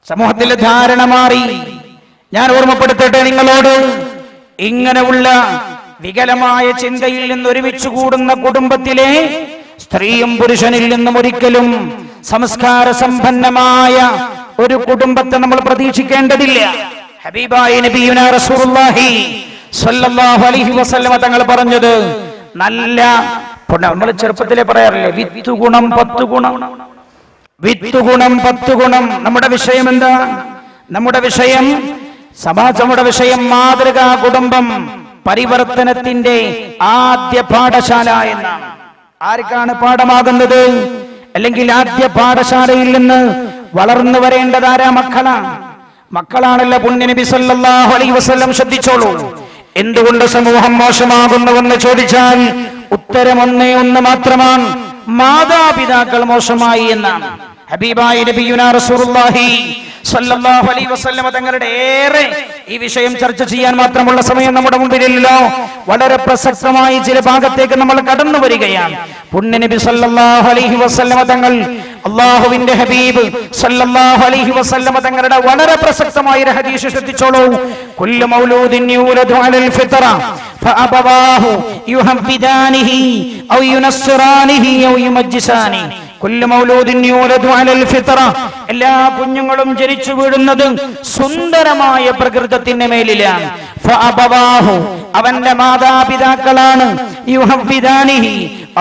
സമൂഹത്തിലെ ധാരണ മാറി. ഞാൻ ഓർമ്മപ്പെടുത്തട്ടെ നിങ്ങളോട്, ഇങ്ങനെയുള്ള വികലമായ ചിന്തയിൽ നിന്ന് ഒരുമിച്ച് കൂടുന്ന കുടുംബത്തിലെ സ്ത്രീയും പുരുഷനിൽ നിന്നും ഒരിക്കലും സംസ്കാര സമ്പന്നമായ ഒരു കുടുംബത്തെ നമ്മൾ പ്രതീക്ഷിക്കേണ്ടതില്ല. ഹബീബായ നബിയുനാ റസൂലുള്ളാഹി സ്വല്ലല്ലാഹു അലൈഹി വസല്ലം തങ്ങൾ പറഞ്ഞത്, നല്ല നമ്മൾ ചെറുപ്പത്തിലെ പറയാറില്ലേ, വിത്ത് ഗുണം 10 ഗുണം, വിത്ത് ഗുണം 10 ഗുണം. നമ്മുടെ വിഷയം എന്താ? നമ്മുടെ വിഷയം നമ്മുടെ വിഷയം മാതൃകാ കുടുംബം പരിവർത്തനത്തിന്റെ ആദ്യ പാഠശാല എന്നാണ്. ആർക്കാണ് പാഠമാകുന്നത്? അല്ലെങ്കിൽ ആദ്യ പാഠശാലയിൽ നിന്ന് വളർന്നു വരേണ്ടതാരാ? മക്കളാണല്ലോ. പുണ്യനബി സല്ലല്ലാഹു അലൈഹി വസല്ലം ശ്രദ്ധിച്ചോളൂ. എന്തുകൊണ്ട് സമൂഹം മോശമാകുന്നുവെന്ന് ചോദിച്ചാൽ ഉത്തരം ഒന്ന് മാത്രമാണ്, മാതാപിതാക്കൾ മോശമായി എന്നാണ്. ഹബീബായ നബിയുനാ റസൂലുള്ളാഹി സല്ലല്ലാഹു അലൈഹി വസല്ലം തങ്ങളുടെ ഏറെ ഈ വിഷയം ചർച്ച ചെയ്യാൻ മാത്രമുള്ള സമയം നമ്മുടെ മുമ്പിലില്ലല്ലോ. വളരെ പ്രസക്തമായി ചില ഭാഗത്തേക്ക് നമ്മൾ കടന്നു വരികയാണ്. പുണ്യനബി സല്ലല്ലാഹു അലൈഹി വസല്ലം തങ്ങൾ, അല്ലാഹുവിന്റെ ഹബീബ് സല്ലല്ലാഹു അലൈഹി വസല്ലം തങ്ങളുടെ വളരെ പ്രസക്തമായ ഒരു ഹദീസ് ശ്രദ്ധിച്ചോളൂ. കുല്ലു മൗലൂദിൻ യൂലദു അലൽ ഫിത്ര ഫഅബവാഹു യുഹബ്ബിദാനിഹി ഔ യുനസ്സിറാനിഹി ഔ യുമജ്ജിസാനി. കുല്ലു മൗലൂദിൻ യൂലദു അലൽ ഫിത്ര, എല്ലാ കുഞ്ഞുങ്ങളും ജനിച്ചു വീഴുന്നത് സുന്ദരമായ പ്രകൃതത്തിന്റെ മേലിലാണ്. ഫഅബവാഹു, അവന്റെ മാതാപിതാക്കളാണ്. യുഹബ്ബിദാനിഹി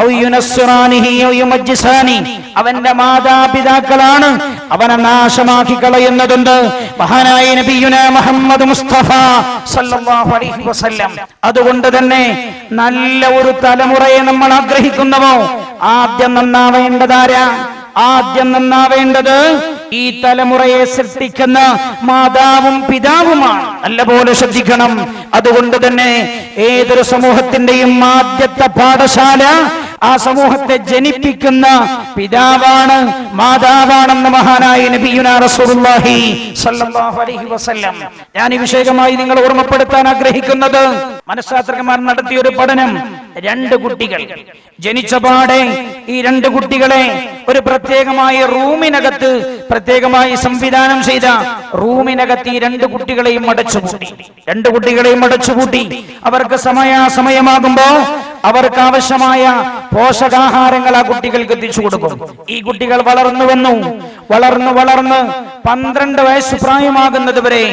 ഔ യുനസ്സിറാനിഹി ഔ യുമജ്ജിസാനി, അവന്റെ മാതാപിതാക്കളാണ് അവനെ നാശമാക്കി കളയുന്നതുണ്ട്. മഹാനായ നബിയുനാ മുഹമ്മദ് മുസ്തഫ സല്ലല്ലാഹു അലൈഹി വസല്ലം. അതുകൊണ്ട് തന്നെ നല്ല ഒരു തലമുറയെ നമ്മൾ ആഗ്രഹിക്കുന്നവോ, ആദ്യം നന്നാവേണ്ടതാരാ? ആദ്യം നന്നാവേണ്ടത് ഈ തലമുറയെ സൃഷ്ടിക്കുന്ന മാതാവും പിതാവുമാണ്. നല്ലപോലെ ശ്രദ്ധിക്കണം. അതുകൊണ്ട് തന്നെ ഏതൊരു സമൂഹത്തിന്റെയും ആദ്യത്തെ പാഠശാല ആ സമൂഹത്തെ ജനിപ്പിക്കുന്ന പിതാവാണ്, മാതാവാണെന്ന് മഹാനായ നബിയുനാ റസൂലുള്ളാഹി സ്വല്ലല്ലാഹു അലൈഹി വസല്ലം. ഞാൻ ഈ വിഷയമായി നിങ്ങൾ ഓർമ്മപ്പെടുത്താൻ ആഗ്രഹിക്കുന്നത്, മനഃശാസ്ത്രജ്ഞന്മാർ നടത്തിയ ഒരു പഠനം, 2 കുട്ടികൾ ജനിച്ചപാടെ ഈ 2 കുട്ടികളെ ഒരു പ്രത്യേകമായ റൂമിനകത്ത്, പ്രത്യേകമായി സംവിധാനം ചെയ്ത റൂമിനകത്ത് ഈ 2 കുട്ടികളെയും അടച്ചുപൂട്ടി. 2 കുട്ടികളെയും അടച്ചുപൂട്ടി. അവർക്ക് സമയമാകുമ്പോ അവർക്ക് ആവശ്യമായ പോഷകാഹാരങ്ങൾ ആ കുട്ടികൾക്ക് എത്തിച്ചു കൊടുക്കും. ഈ കുട്ടികൾ വളർന്നു 12 വയസ്സ് പ്രായമാകുന്നത് വരെ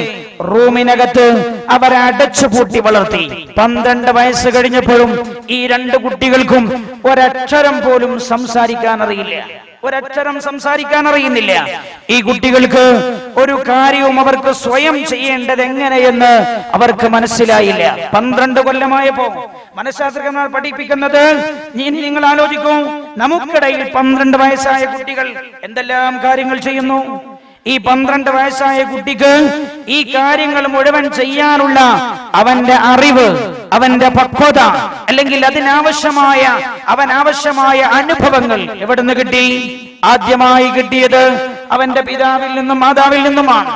റൂമിനകത്ത് അവരെ അടച്ചുപൂട്ടി വളർത്തി. 12 വയസ്സ് കഴിഞ്ഞപ്പോഴും ഈ 2 കുട്ടികൾക്കും ഒരക്ഷരം പോലും സംസാരിക്കാൻ അറിയില്ല. ഒരക്ഷരം സംസാരിക്കാൻ അറിയുന്നില്ല. ഈ കുട്ടികൾക്ക് ഒരു കാര്യവും അവർക്ക് സ്വയം ചെയ്യേണ്ടത് എങ്ങനെയെന്ന് അവർക്ക് മനസ്സിലായില്ല. 12 കൊല്ലമായപ്പോ മനഃശാസ്ത്രജ്ഞന്മാർ പഠിപ്പിക്കുന്നത്, നിങ്ങൾ ആലോചിക്കൂ, നമുക്കിടയിൽ 12 വയസ്സായ കുട്ടികൾ എന്തെല്ലാം കാര്യങ്ങൾ ചെയ്യുന്നു. ഈ 12 വയസ്സായ കുട്ടിക്ക് ഈ കാര്യങ്ങൾ മുഴുവൻ ചെയ്യാനുള്ള അവന്റെ അറിവ്, അവന്റെ പക്വത, അല്ലെങ്കിൽ അവനാവശ്യമായ അനുഭവങ്ങൾ എവിടുന്ന് കിട്ടി? ആദ്യമായി കിട്ടിയത് അവന്റെ പിതാവിൽ നിന്നും മാതാവിൽ നിന്നുമാണ്.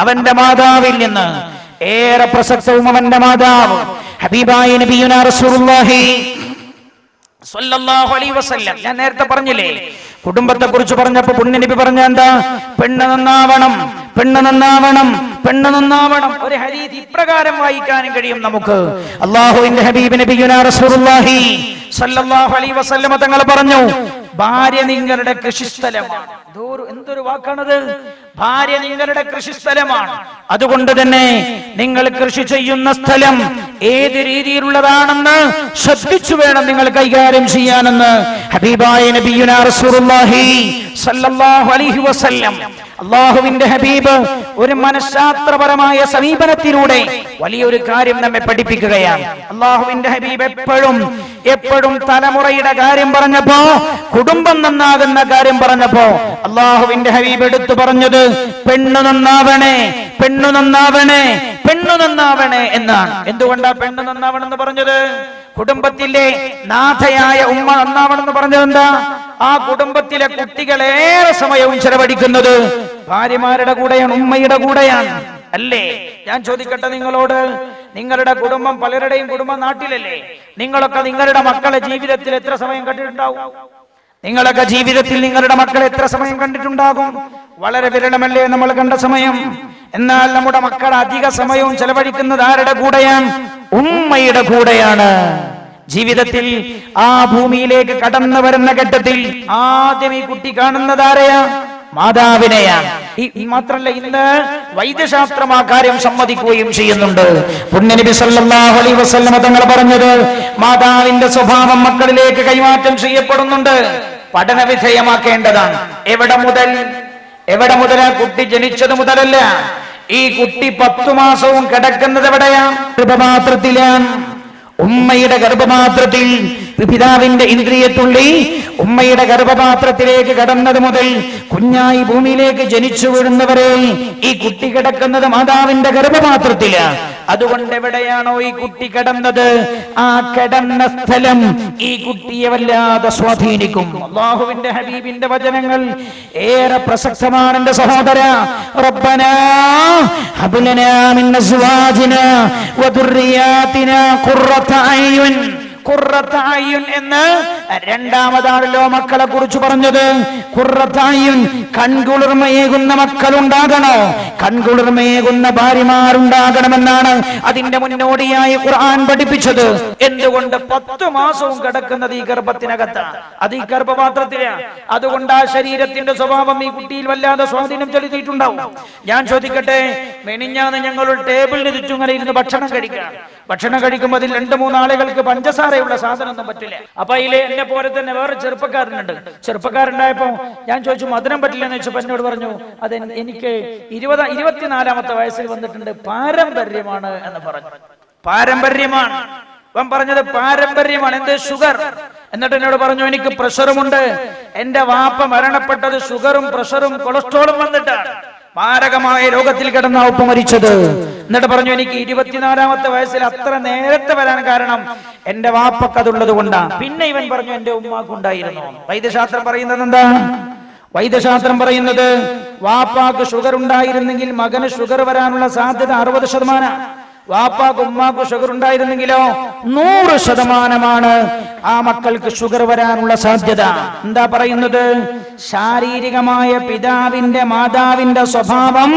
അവന്റെ മാതാവിൽ നിന്ന് ഏറെ പ്രസക്തവും അവന്റെ മാതാവ് ഹബീബായ നബിയുനാ റസൂലുള്ളാഹി സ്വല്ലല്ലാഹു അലൈഹി വസല്ലം. ഞാൻ നേരത്തെ പറഞ്ഞില്ലേ, കുടുംബത്തെ കുറിച്ച് പറഞ്ഞപ്പോ പുണ്യനബി പറഞ്ഞ എന്താ? പെണ്ണ് നന്നാവണം, പെണ്ണ് നന്നാവണം, പെണ്ണ് നന്നാവണം. ഒരു ഹദീസ് ഇപ്രകാരം വായിക്കാനും കഴിയും നമുക്ക്. അല്ലാഹുവിന്റെ ഹബീബ് നബിയുനാ റസൂലുള്ളാഹി സ്വല്ലല്ലാഹു അലൈഹി വസല്ലം തങ്ങൾ പറഞ്ഞു, ഭാര്യ നിങ്ങളുടെ കൃഷിസ്ഥലമാണ്. എന്തൊരു വാക്കാണത്! ഭാര്യ നിങ്ങളുടെ കൃഷിസ്ഥലമാണ്. അതുകൊണ്ട് തന്നെ നിങ്ങൾ കൃഷി ചെയ്യുന്ന സ്ഥലം ഏത് രീതിയിലുള്ളതാണെന്ന് ശ്രദ്ധിച്ചു വേണം നിങ്ങൾ കൈകാര്യം ചെയ്യാനെന്ന് ഹബീബായ നബിയുനാ റസൂലുള്ളാഹി സ്വല്ലല്ലാഹു അലൈഹി വസല്ലം. അല്ലാഹുവിന്റെ ഹബീബ് ഒരു മനഃശാസ്ത്രപരമായ സമീപനത്തിലൂടെ വലിയൊരു കാര്യം നമ്മെ പഠിപ്പിക്കുകയാണ്. അല്ലാഹുവിന്റെ ഹബീബ് എപ്പോഴും തലമുറയുടെ കാര്യം പറഞ്ഞപ്പോ, കുടുംബം നന്നാകുന്ന കാര്യം പറഞ്ഞപ്പോ അല്ലാഹുവിന്റെ ഹബീബ് എടുത്തു പറഞ്ഞത് പെണ്ണ് നന്നാവണേ, പെണ്ണു നന്നാവണേ, പെണ്ണു നന്നാവണേ എന്നാണ്. എന്തുകൊണ്ടാ പെണ്ണ് നന്നാവണം എന്ന് പറഞ്ഞത്? കുടുംബത്തിലെ നാഥയായ ഉമ്മ നന്നാവണമെന്ന് പറഞ്ഞത് എന്താ? ആ കുടുംബത്തിലെ കുട്ടികളേറെ സമയവും ചെലവഴിക്കുന്നത് ഭാര്യമാരുടെ കൂടെയാണ്, ഉമ്മയുടെ കൂടെയാണ്, അല്ലേ? ഞാൻ ചോദിക്കട്ടെ നിങ്ങളോട്, നിങ്ങളുടെ കുടുംബം, പലരുടെയും കുടുംബം നാട്ടിലല്ലേ? നിങ്ങളൊക്കെ നിങ്ങളുടെ മക്കളെ ജീവിതത്തിൽ എത്ര സമയം കണ്ടിട്ടുണ്ടാവും? നിങ്ങളൊക്കെ ജീവിതത്തിൽ നിങ്ങളുടെ മക്കളെ എത്ര സമയം കണ്ടിട്ടുണ്ടാകും? വളരെ വിരളമല്ലേ നമ്മൾ കണ്ട സമയം. എന്നാൽ നമ്മുടെ മക്കൾ അധിക സമയവും ചെലവഴിക്കുന്നത് ആരുടെ കൂടെയാണ്? ഉമ്മയുടെ കൂടെയാണ്. ജീവിതത്തിൽ ആ ഭൂമിയിലേക്ക് കടന്നു വരുന്ന ഘട്ടത്തിൽ ആദ്യം ഈ കുട്ടി കാണുന്നത് ആരെയാ? മാതാവിനെയാണ്. മാത്രല്ല ഇന്ന് വൈദ്യശാസ്ത്രം ആ കാര്യം സമ്മതിക്കുകയും ചെയ്യുന്നുണ്ട്. പുണ്യനബി സല്ലല്ലാഹു അലൈഹി വസല്ലം തങ്ങൾ പറഞ്ഞത് മാതാവിന്റെ സ്വഭാവം മക്കളിലേക്ക് കൈമാറ്റം ചെയ്യപ്പെടുന്നുണ്ട്. പഠന വിധേയമാക്കേണ്ടതാണ്. എവിടെ മുതലാ? കുട്ടി ജനിച്ചത് മുതലല്ല. ഈ കുട്ടി 10 മാസവും കിടക്കുന്നത് എവിടെയാണ്? ഗർഭപാത്രത്തിലാണ്. ഉമ്മയുടെ ഗർഭപാത്രത്തിൽ പിതാവിന്റെ ഇന്ദ്രിയത്തുള്ളി ഉമ്മയുടെ ഗർഭപാത്രത്തിലേക്ക് കടന്നത് മുതൽ കുഞ്ഞായി ഭൂമിയിലേക്ക് ജനിച്ചു വീഴുന്നവരെ ഈ കുട്ടി കിടക്കുന്നത് മാതാവിന്റെ ഗർഭപാത്രത്തിലാണ്. അതുകൊണ്ട് എവിടെയാണോ ഈ കുട്ടി കിടന്നത്, ആ കിടന്ന സ്ഥലം ഈ കുട്ടിയെ വല്ലാതെ സ്വാധീനിക്കും. അല്ലാഹുവിന്റെ ഹബീബിന്റെ വചനങ്ങൾ ഏറെ പ്രസക്തമാണ് എന്റെ സഹോദര. റബ്ബനാ ഹബ് ലനാ മിൻ അസ്വാജിനാ വദുർരിയാതിനാ ഖുർറത അയ്യുൻ. ഖുർറത അയ്യുൻ എന്ന് രണ്ടാമതാണല്ലോ മക്കളെ കുറിച്ച് പറഞ്ഞത്. ഖുർറത അയ്യുൻ, കൺകുളിർമയേകുന്ന മക്കളുണ്ടാകണോ, കൺകുളിർമയേകുന്ന ഭാര്യമാരുണ്ടാകണമെന്നാണ് അതിന്റെ മുന്നോടിയായി ഖുർആൻ പഠിപ്പിച്ചത്. എന്തുകൊണ്ട്? 10 മാസവും കിടക്കുന്നത് ഈ ഗർഭത്തിനകത്താണ്, അത് ഈ ഗർഭപാത്രത്തിലാണ്. അതുകൊണ്ട് ആ ശരീരത്തിന്റെ സ്വഭാവം ഈ കുട്ടിയിൽ വല്ലാതെ സ്വാധീനം ചെലുത്തിയിട്ടുണ്ടാവും. ഞാൻ ചോദിക്കട്ടെ, മെനിഞ്ഞാന്ന് ഞങ്ങൾ ടേബിളിന് ചുറ്റും ഇങ്ങനെ ഇരുന്ന് ഭക്ഷണം കഴിക്കുമ്പോൾ അതിൽ 2-3 ആളുകൾക്ക് പഞ്ചസാരയുള്ള സാധനമൊന്നും പറ്റില്ല. അപ്പൊ അതിലെ എന്നെ പോലെ തന്നെ വേറെ ചെറുപ്പക്കാരനുണ്ട്. ചെറുപ്പക്കാരുണ്ടായപ്പോ ഞാൻ ചോദിച്ചു മധുരം പറ്റില്ല എന്ന് വെച്ചപ്പോ എന്നോട് പറഞ്ഞു അത് എനിക്ക് 24-ാമത്തെ വയസ്സിൽ വന്നിട്ടുണ്ട്, പാരമ്പര്യമാണ് എന്ന് പറഞ്ഞു. പാരമ്പര്യമാണ് അവൻ പറഞ്ഞത്, പാരമ്പര്യമാണ്. എന്ത്? ഷുഗർ. എന്നിട്ട് എന്നോട് പറഞ്ഞു എനിക്ക് പ്രഷറുമുണ്ട്. എന്റെ വാപ്പ മരണപ്പെട്ടത് ഷുഗറും പ്രഷറും കൊളസ്ട്രോളും വന്നിട്ടാണ്. മാരകമായ രോഗത്തിൽ കിടന്ന ഉപ്പ മരിച്ചത്. എന്നിട്ട് പറഞ്ഞു എനിക്ക് 24-ാമത്തെ വയസ്സിൽ അത്ര നേരത്തെ വരാൻ കാരണം എന്റെ വാപ്പക്ക് അതുള്ളത് കൊണ്ടാണ്. പിന്നെ ഇവൻ പറഞ്ഞു എന്റെ ഉമ്മാക്കുണ്ടായിരുന്നു. വൈദ്യശാസ്ത്രം പറയുന്നത് എന്താ? വൈദ്യശാസ്ത്രം പറയുന്നത് വാപ്പാക്ക് ഷുഗർ ഉണ്ടായിരുന്നെങ്കിൽ മകന് ഷുഗർ വരാനുള്ള സാധ്യത 60%. വാപ്പാക്ക് ഉമ്മാക്ക് ഷുഗർ ഉണ്ടായിരുന്നെങ്കിലോ 100% ആ മക്കൾക്ക് ഷുഗർ വരാനുള്ള സാധ്യത. എന്താ പറയുന്നത്? ശാരീരികമായ പിതാവിന്റെ മാതാവിന്റെ സ്വഭാവം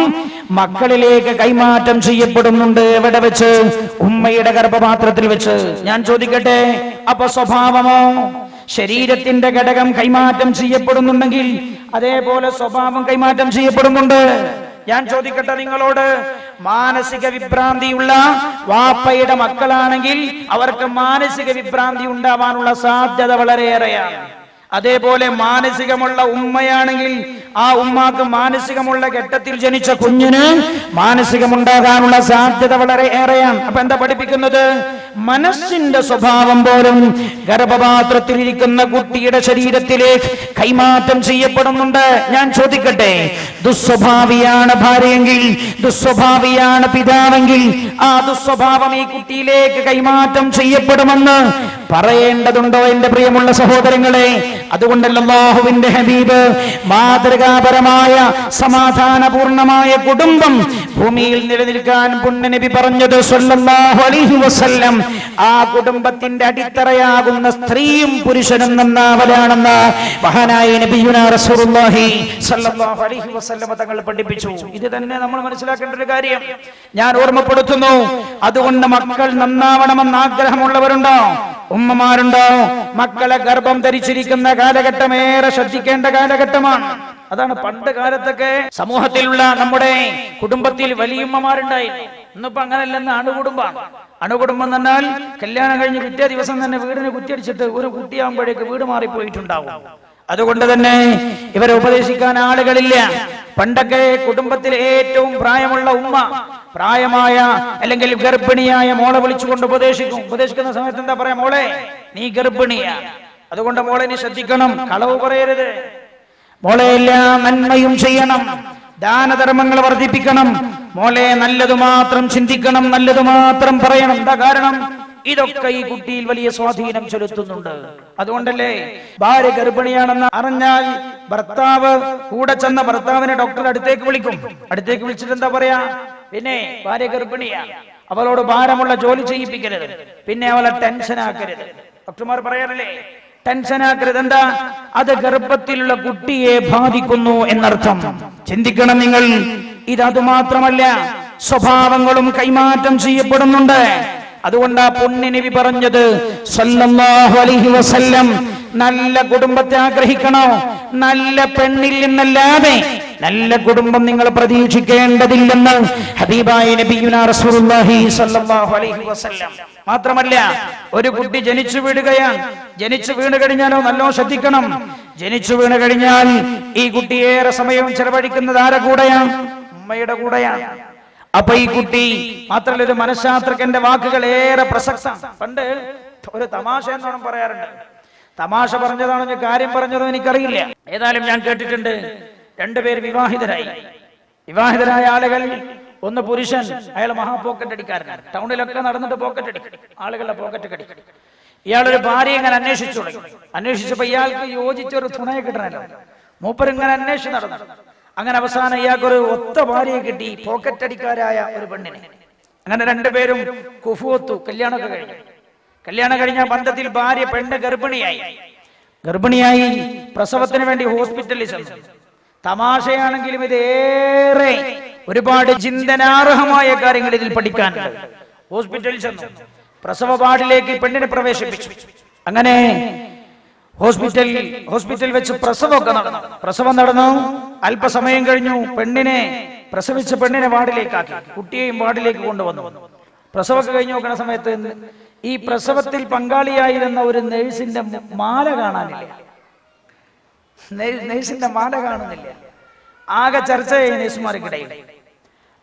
മക്കളിലേക്ക് കൈമാറ്റം ചെയ്യപ്പെടുന്നുണ്ട്. എവിടെ വെച്ച്? ഉമ്മയുടെ ഗർഭപാത്രത്തിൽ വെച്ച്. ഞാൻ ചോദിക്കട്ടെ, അപ്പൊ സ്വഭാവമോ? ശരീരത്തിന്റെ ഘടകം കൈമാറ്റം ചെയ്യപ്പെടുന്നുണ്ടെങ്കിൽ അതേപോലെ സ്വഭാവം കൈമാറ്റം ചെയ്യപ്പെടുന്നുണ്ട്. ഞാൻ ചോദിക്കട്ടെ നിങ്ങളോട്, മാനസിക വിഭ്രാന്തിയുള്ള വാപ്പയുടെ മക്കളാണെങ്കിൽ അവർക്ക് മാനസിക വിഭ്രാന്തി ഉണ്ടാവാനുള്ള സാധ്യത വളരെയേറെയാണ്. അതേപോലെ മാനസികമുള്ള ഉമ്മയാണെങ്കിൽ ആ ഉമ്മാക്ക് മാനസികമുള്ള ഘട്ടത്തിൽ ജനിച്ച കുഞ്ഞിന് മാനസികമുണ്ടാകാനുള്ള സാധ്യത വളരെ ഏറെയാണ്. അപ്പൊ എന്താ പഠിപ്പിക്കുന്നത്? മനസ്സിന്റെ സ്വഭാവം പോലും ഗർഭപാത്രത്തിലിരിക്കുന്ന കുട്ടിയുടെ ശരീരത്തിലേക്ക് കൈമാറ്റം ചെയ്യപ്പെടുന്നുണ്ട്. ഞാൻ ചോദിക്കട്ടെ, ദുസ്വഭാവിയാണ് ഭാര്യയെങ്കിൽ, ദുസ്വഭാവിയാണ് പിതാവെങ്കിൽ ആ ദുസ്വഭാവം ഈ കുട്ടിയിലേക്ക് കൈമാറ്റം ചെയ്യപ്പെടുമെന്ന് പറയേണ്ടതുണ്ടോ എന്റെ പ്രിയമുള്ള സഹോദരങ്ങളെ? അതുകൊണ്ടല്ല അല്ലാഹുവിന്റെ ഹബീബ് മാതൃകാപരമായ സമാധാനപൂർണമായ കുടുംബം ഭൂമിയിൽ നിലനിൽക്കാൻ പുണ്യനബി പറഞ്ഞത് സ്വല്ലല്ലാഹു അലൈഹി വസല്ലം ആ കുടുംബത്തിന്റെ അടിത്തറയാകുന്ന സ്ത്രീയും പുരുഷനും നന്നാവലാണെന്ന് മഹാനായ നബിയുനാ റസൂലുള്ളാഹി സ്വല്ലല്ലാഹു അലൈഹി വസല്ലം തങ്ങൾ പഠിപ്പിച്ചു. ഇത് തന്നെ നമ്മൾ മനസ്സിലാക്കേണ്ട ഒരു കാര്യം ഞാൻ ഓർമ്മപ്പെടുത്തുന്നു. അതുകൊണ്ട് മക്കൾ നന്നാവണമെന്ന് ആഗ്രഹമുള്ളവരുണ്ടോ? ഉമ്മമാരുണ്ടോ? മക്കളെ ഗർഭം ധരിച്ചിരിക്കുന്ന കാലഘട്ടം ഏറെ ശ്രദ്ധിക്കേണ്ട കാലഘട്ടമാണ്. അതാണ് പണ്ട് കാലത്തൊക്കെ സമൂഹത്തിലുള്ള നമ്മുടെ കുടുംബത്തിൽ വലിയുമ്മമാരുണ്ടായിരുന്നു. ഇന്നിപ്പോ അങ്ങനെയല്ലെന്ന് അണുകുടുംബമാണ്. അണുകുടുംബം എന്നാൽ കല്യാണം കഴിഞ്ഞ് പിറ്റേ ദിവസം തന്നെ വീടിന് കുറ്റിയടിച്ചിട്ട് ഒരു കുട്ടിയാകുമ്പോഴേക്ക് വീട് മാറിപ്പോയിട്ടുണ്ടാവും. അതുകൊണ്ട് തന്നെ ഇവരെ ഉപദേശിക്കാൻ ആളുകളില്ല. പണ്ടൊക്കെ കുടുംബത്തിലെ ഏറ്റവും പ്രായമുള്ള ഉമ്മ പ്രായമായ അല്ലെങ്കിൽ ഗർഭിണിയായ മോളെ വിളിച്ചുകൊണ്ട് ഉപദേശിക്കുന്ന സമയത്ത് എന്താ പറയാ? മോളെ നീ ഗർഭിണിയാ, അതുകൊണ്ട് മോളെ നീ ശ്രദ്ധിക്കണം, കളവ് പറയരുത്, മോളെ എല്ലാ നന്മയും ചെയ്യണം, ദാനധർമ്മങ്ങൾ വർദ്ധിപ്പിക്കണം, മോളെ നല്ലതു മാത്രം ചിന്തിക്കണം, നല്ലതു മാത്രം പറയണം. എന്താ കാരണം? ഇതൊക്കെ ഈ കുട്ടിയിൽ വലിയ സ്വാധീനം ചെലുത്തുന്നുണ്ട്. അതുകൊണ്ടല്ലേ ഭാര്യ ഗർഭിണിയാണെന്ന് അറിഞ്ഞാൽ ഭർത്താവ് കൂടെ ചെന്ന ഭർത്താവിനെ ഡോക്ടർ അടുത്തേക്ക് വിളിച്ചിട്ട് എന്താ പറയാ? പിന്നെ ഭാര്യ ഗർഭിണിയാ, അവളോട് ഭാരമുള്ള ജോലി ചെയ്യിപ്പിക്കരുത്, പിന്നെ അവളെ ടെൻഷൻ ആക്കരുത്. ഡോക്ടർമാർ പറയാറില്ലേ ടെൻഷൻ ആക്കരുത്. എന്താ? അത് ഗർഭത്തിലുള്ള കുട്ടിയെ ബാധിക്കുന്നു എന്നർത്ഥം. ചിന്തിക്കണം നിങ്ങൾ. ഇതതു മാത്രമല്ല, സ്വഭാവങ്ങളും കൈമാറ്റം ചെയ്യപ്പെടുന്നുണ്ട്. അതുകൊണ്ടാ പുണ്യനബി പറഞ്ഞത് സല്ലല്ലാഹു അലൈഹി വസല്ലം നല്ല കുടുംബത്തെ ആഗ്രഹിക്കണോ? നല്ല പെണ്ണിൽ നിന്നല്ലാതെ നല്ല കുടുംബം നിങ്ങൾ പ്രതീക്ഷിക്കേണ്ടതില്ലെന്ന് ഹബീബായ നബിയുനാ റസൂലുള്ളാഹി സ്വല്ലല്ലാഹു അലൈഹി വസല്ലം. മാത്രമല്ല, ഒരു കുട്ടി ജനിച്ചു വീഴുകയാണ്. ജനിച്ചു വീണ് കഴിഞ്ഞാലോ നല്ലോ ശ്രദ്ധിക്കണം. ജനിച്ചു വീണ് കഴിഞ്ഞാൽ ഈ കുട്ടി ഏറെ സമയം ചെലവഴിക്കുന്നത് ആരുടെ കൂടെയാണ്? ഉമ്മയുടെ കൂടെയാണ്. അപ്പൊ ഈ കുട്ടി മാത്രമല്ല, ഒരു മനഃശാസ്ത്രജ്ഞന്റെ വാക്കുകൾ ഏറെ പ്രസക്തം. പണ്ട് ഒരു തമാശ എന്നോണം പറയാറുണ്ട്. തമാശ പറഞ്ഞതാണോ ഞാൻ കാര്യം പറഞ്ഞതോ എനിക്കറിയില്ല. ഏതായാലും ഞാൻ കേട്ടിട്ടുണ്ട്, രണ്ടുപേർ വിവാഹിതരായ ആളുകൾ. ഒന്ന് പുരുഷൻ, അയാൾ മഹാ പോക്കറ്റ് അടിക്കാരനാണ്. ടൗണിലൊക്കെ നടന്നിട്ട് പോക്കറ്റ് അടിക്കും, ആളുകളുടെ പോക്കറ്റ് അടിക്കും. ഇയാളൊരു ഭാര്യ ഇങ്ങനെ അന്വേഷിച്ചു തുടങ്ങി. അന്വേഷിച്ചപ്പോ ഇയാൾക്ക് യോജിച്ചൊരു തുണയെ കിട്ടണല്ലോ. മൂപ്പർ ഇങ്ങനെ അന്വേഷിച്ച് നടന്നു. അങ്ങനെ അവസാനം ഇയാൾക്കൊരു ഒത്ത ഭാര്യയെ കിട്ടി, പോക്കറ്റ് അടിക്കാരായ ഒരു പെണ്ണിനെ. അങ്ങനെ രണ്ടുപേരും കുഫുവത്തു, കല്യാണമൊക്കെ കഴിഞ്ഞു. കല്യാണം കഴിഞ്ഞ ബന്ധത്തിൽ ഭാര്യ പെണ്ണ് ഗർഭിണിയായി പ്രസവത്തിന് വേണ്ടി ഹോസ്പിറ്റലിൽ ചെന്നു. തമാശയാണെങ്കിലും ഇതേറെ ഒരുപാട് ചിന്തനാർഹമായ കാര്യങ്ങൾ ഇതിൽ പഠിക്കാനുണ്ട്. ഹോസ്പിറ്റലിൽ ചെന്നു, പ്രസവ വാർഡിലേക്ക് പെണ്ണിനെ പ്രവേശിപ്പിച്ചു. അങ്ങനെ ഹോസ്പിറ്റലിൽ വെച്ച് പ്രസവം നടന്നു. അല്പസമയം കഴിഞ്ഞു, പ്രസവിച്ച പെണ്ണിനെ വാർഡിലേക്കാക്കി, കുട്ടിയെയും വാർഡിലേക്ക് കൊണ്ടുവന്നു. പ്രസവമൊക്കെ കഴിഞ്ഞു നോക്കുന്ന സമയത്ത് ഈ പ്രസവത്തിൽ പങ്കാളിയായിരുന്ന ഒരു നേഴ്സിന്റെ മാല കാണാനില്ല. നേഴ്സിന്റെ മാല കാണുന്നില്ല. ആകെ ചർച്ചയായി നേഴ്സുമാർക്കിടയിൽ.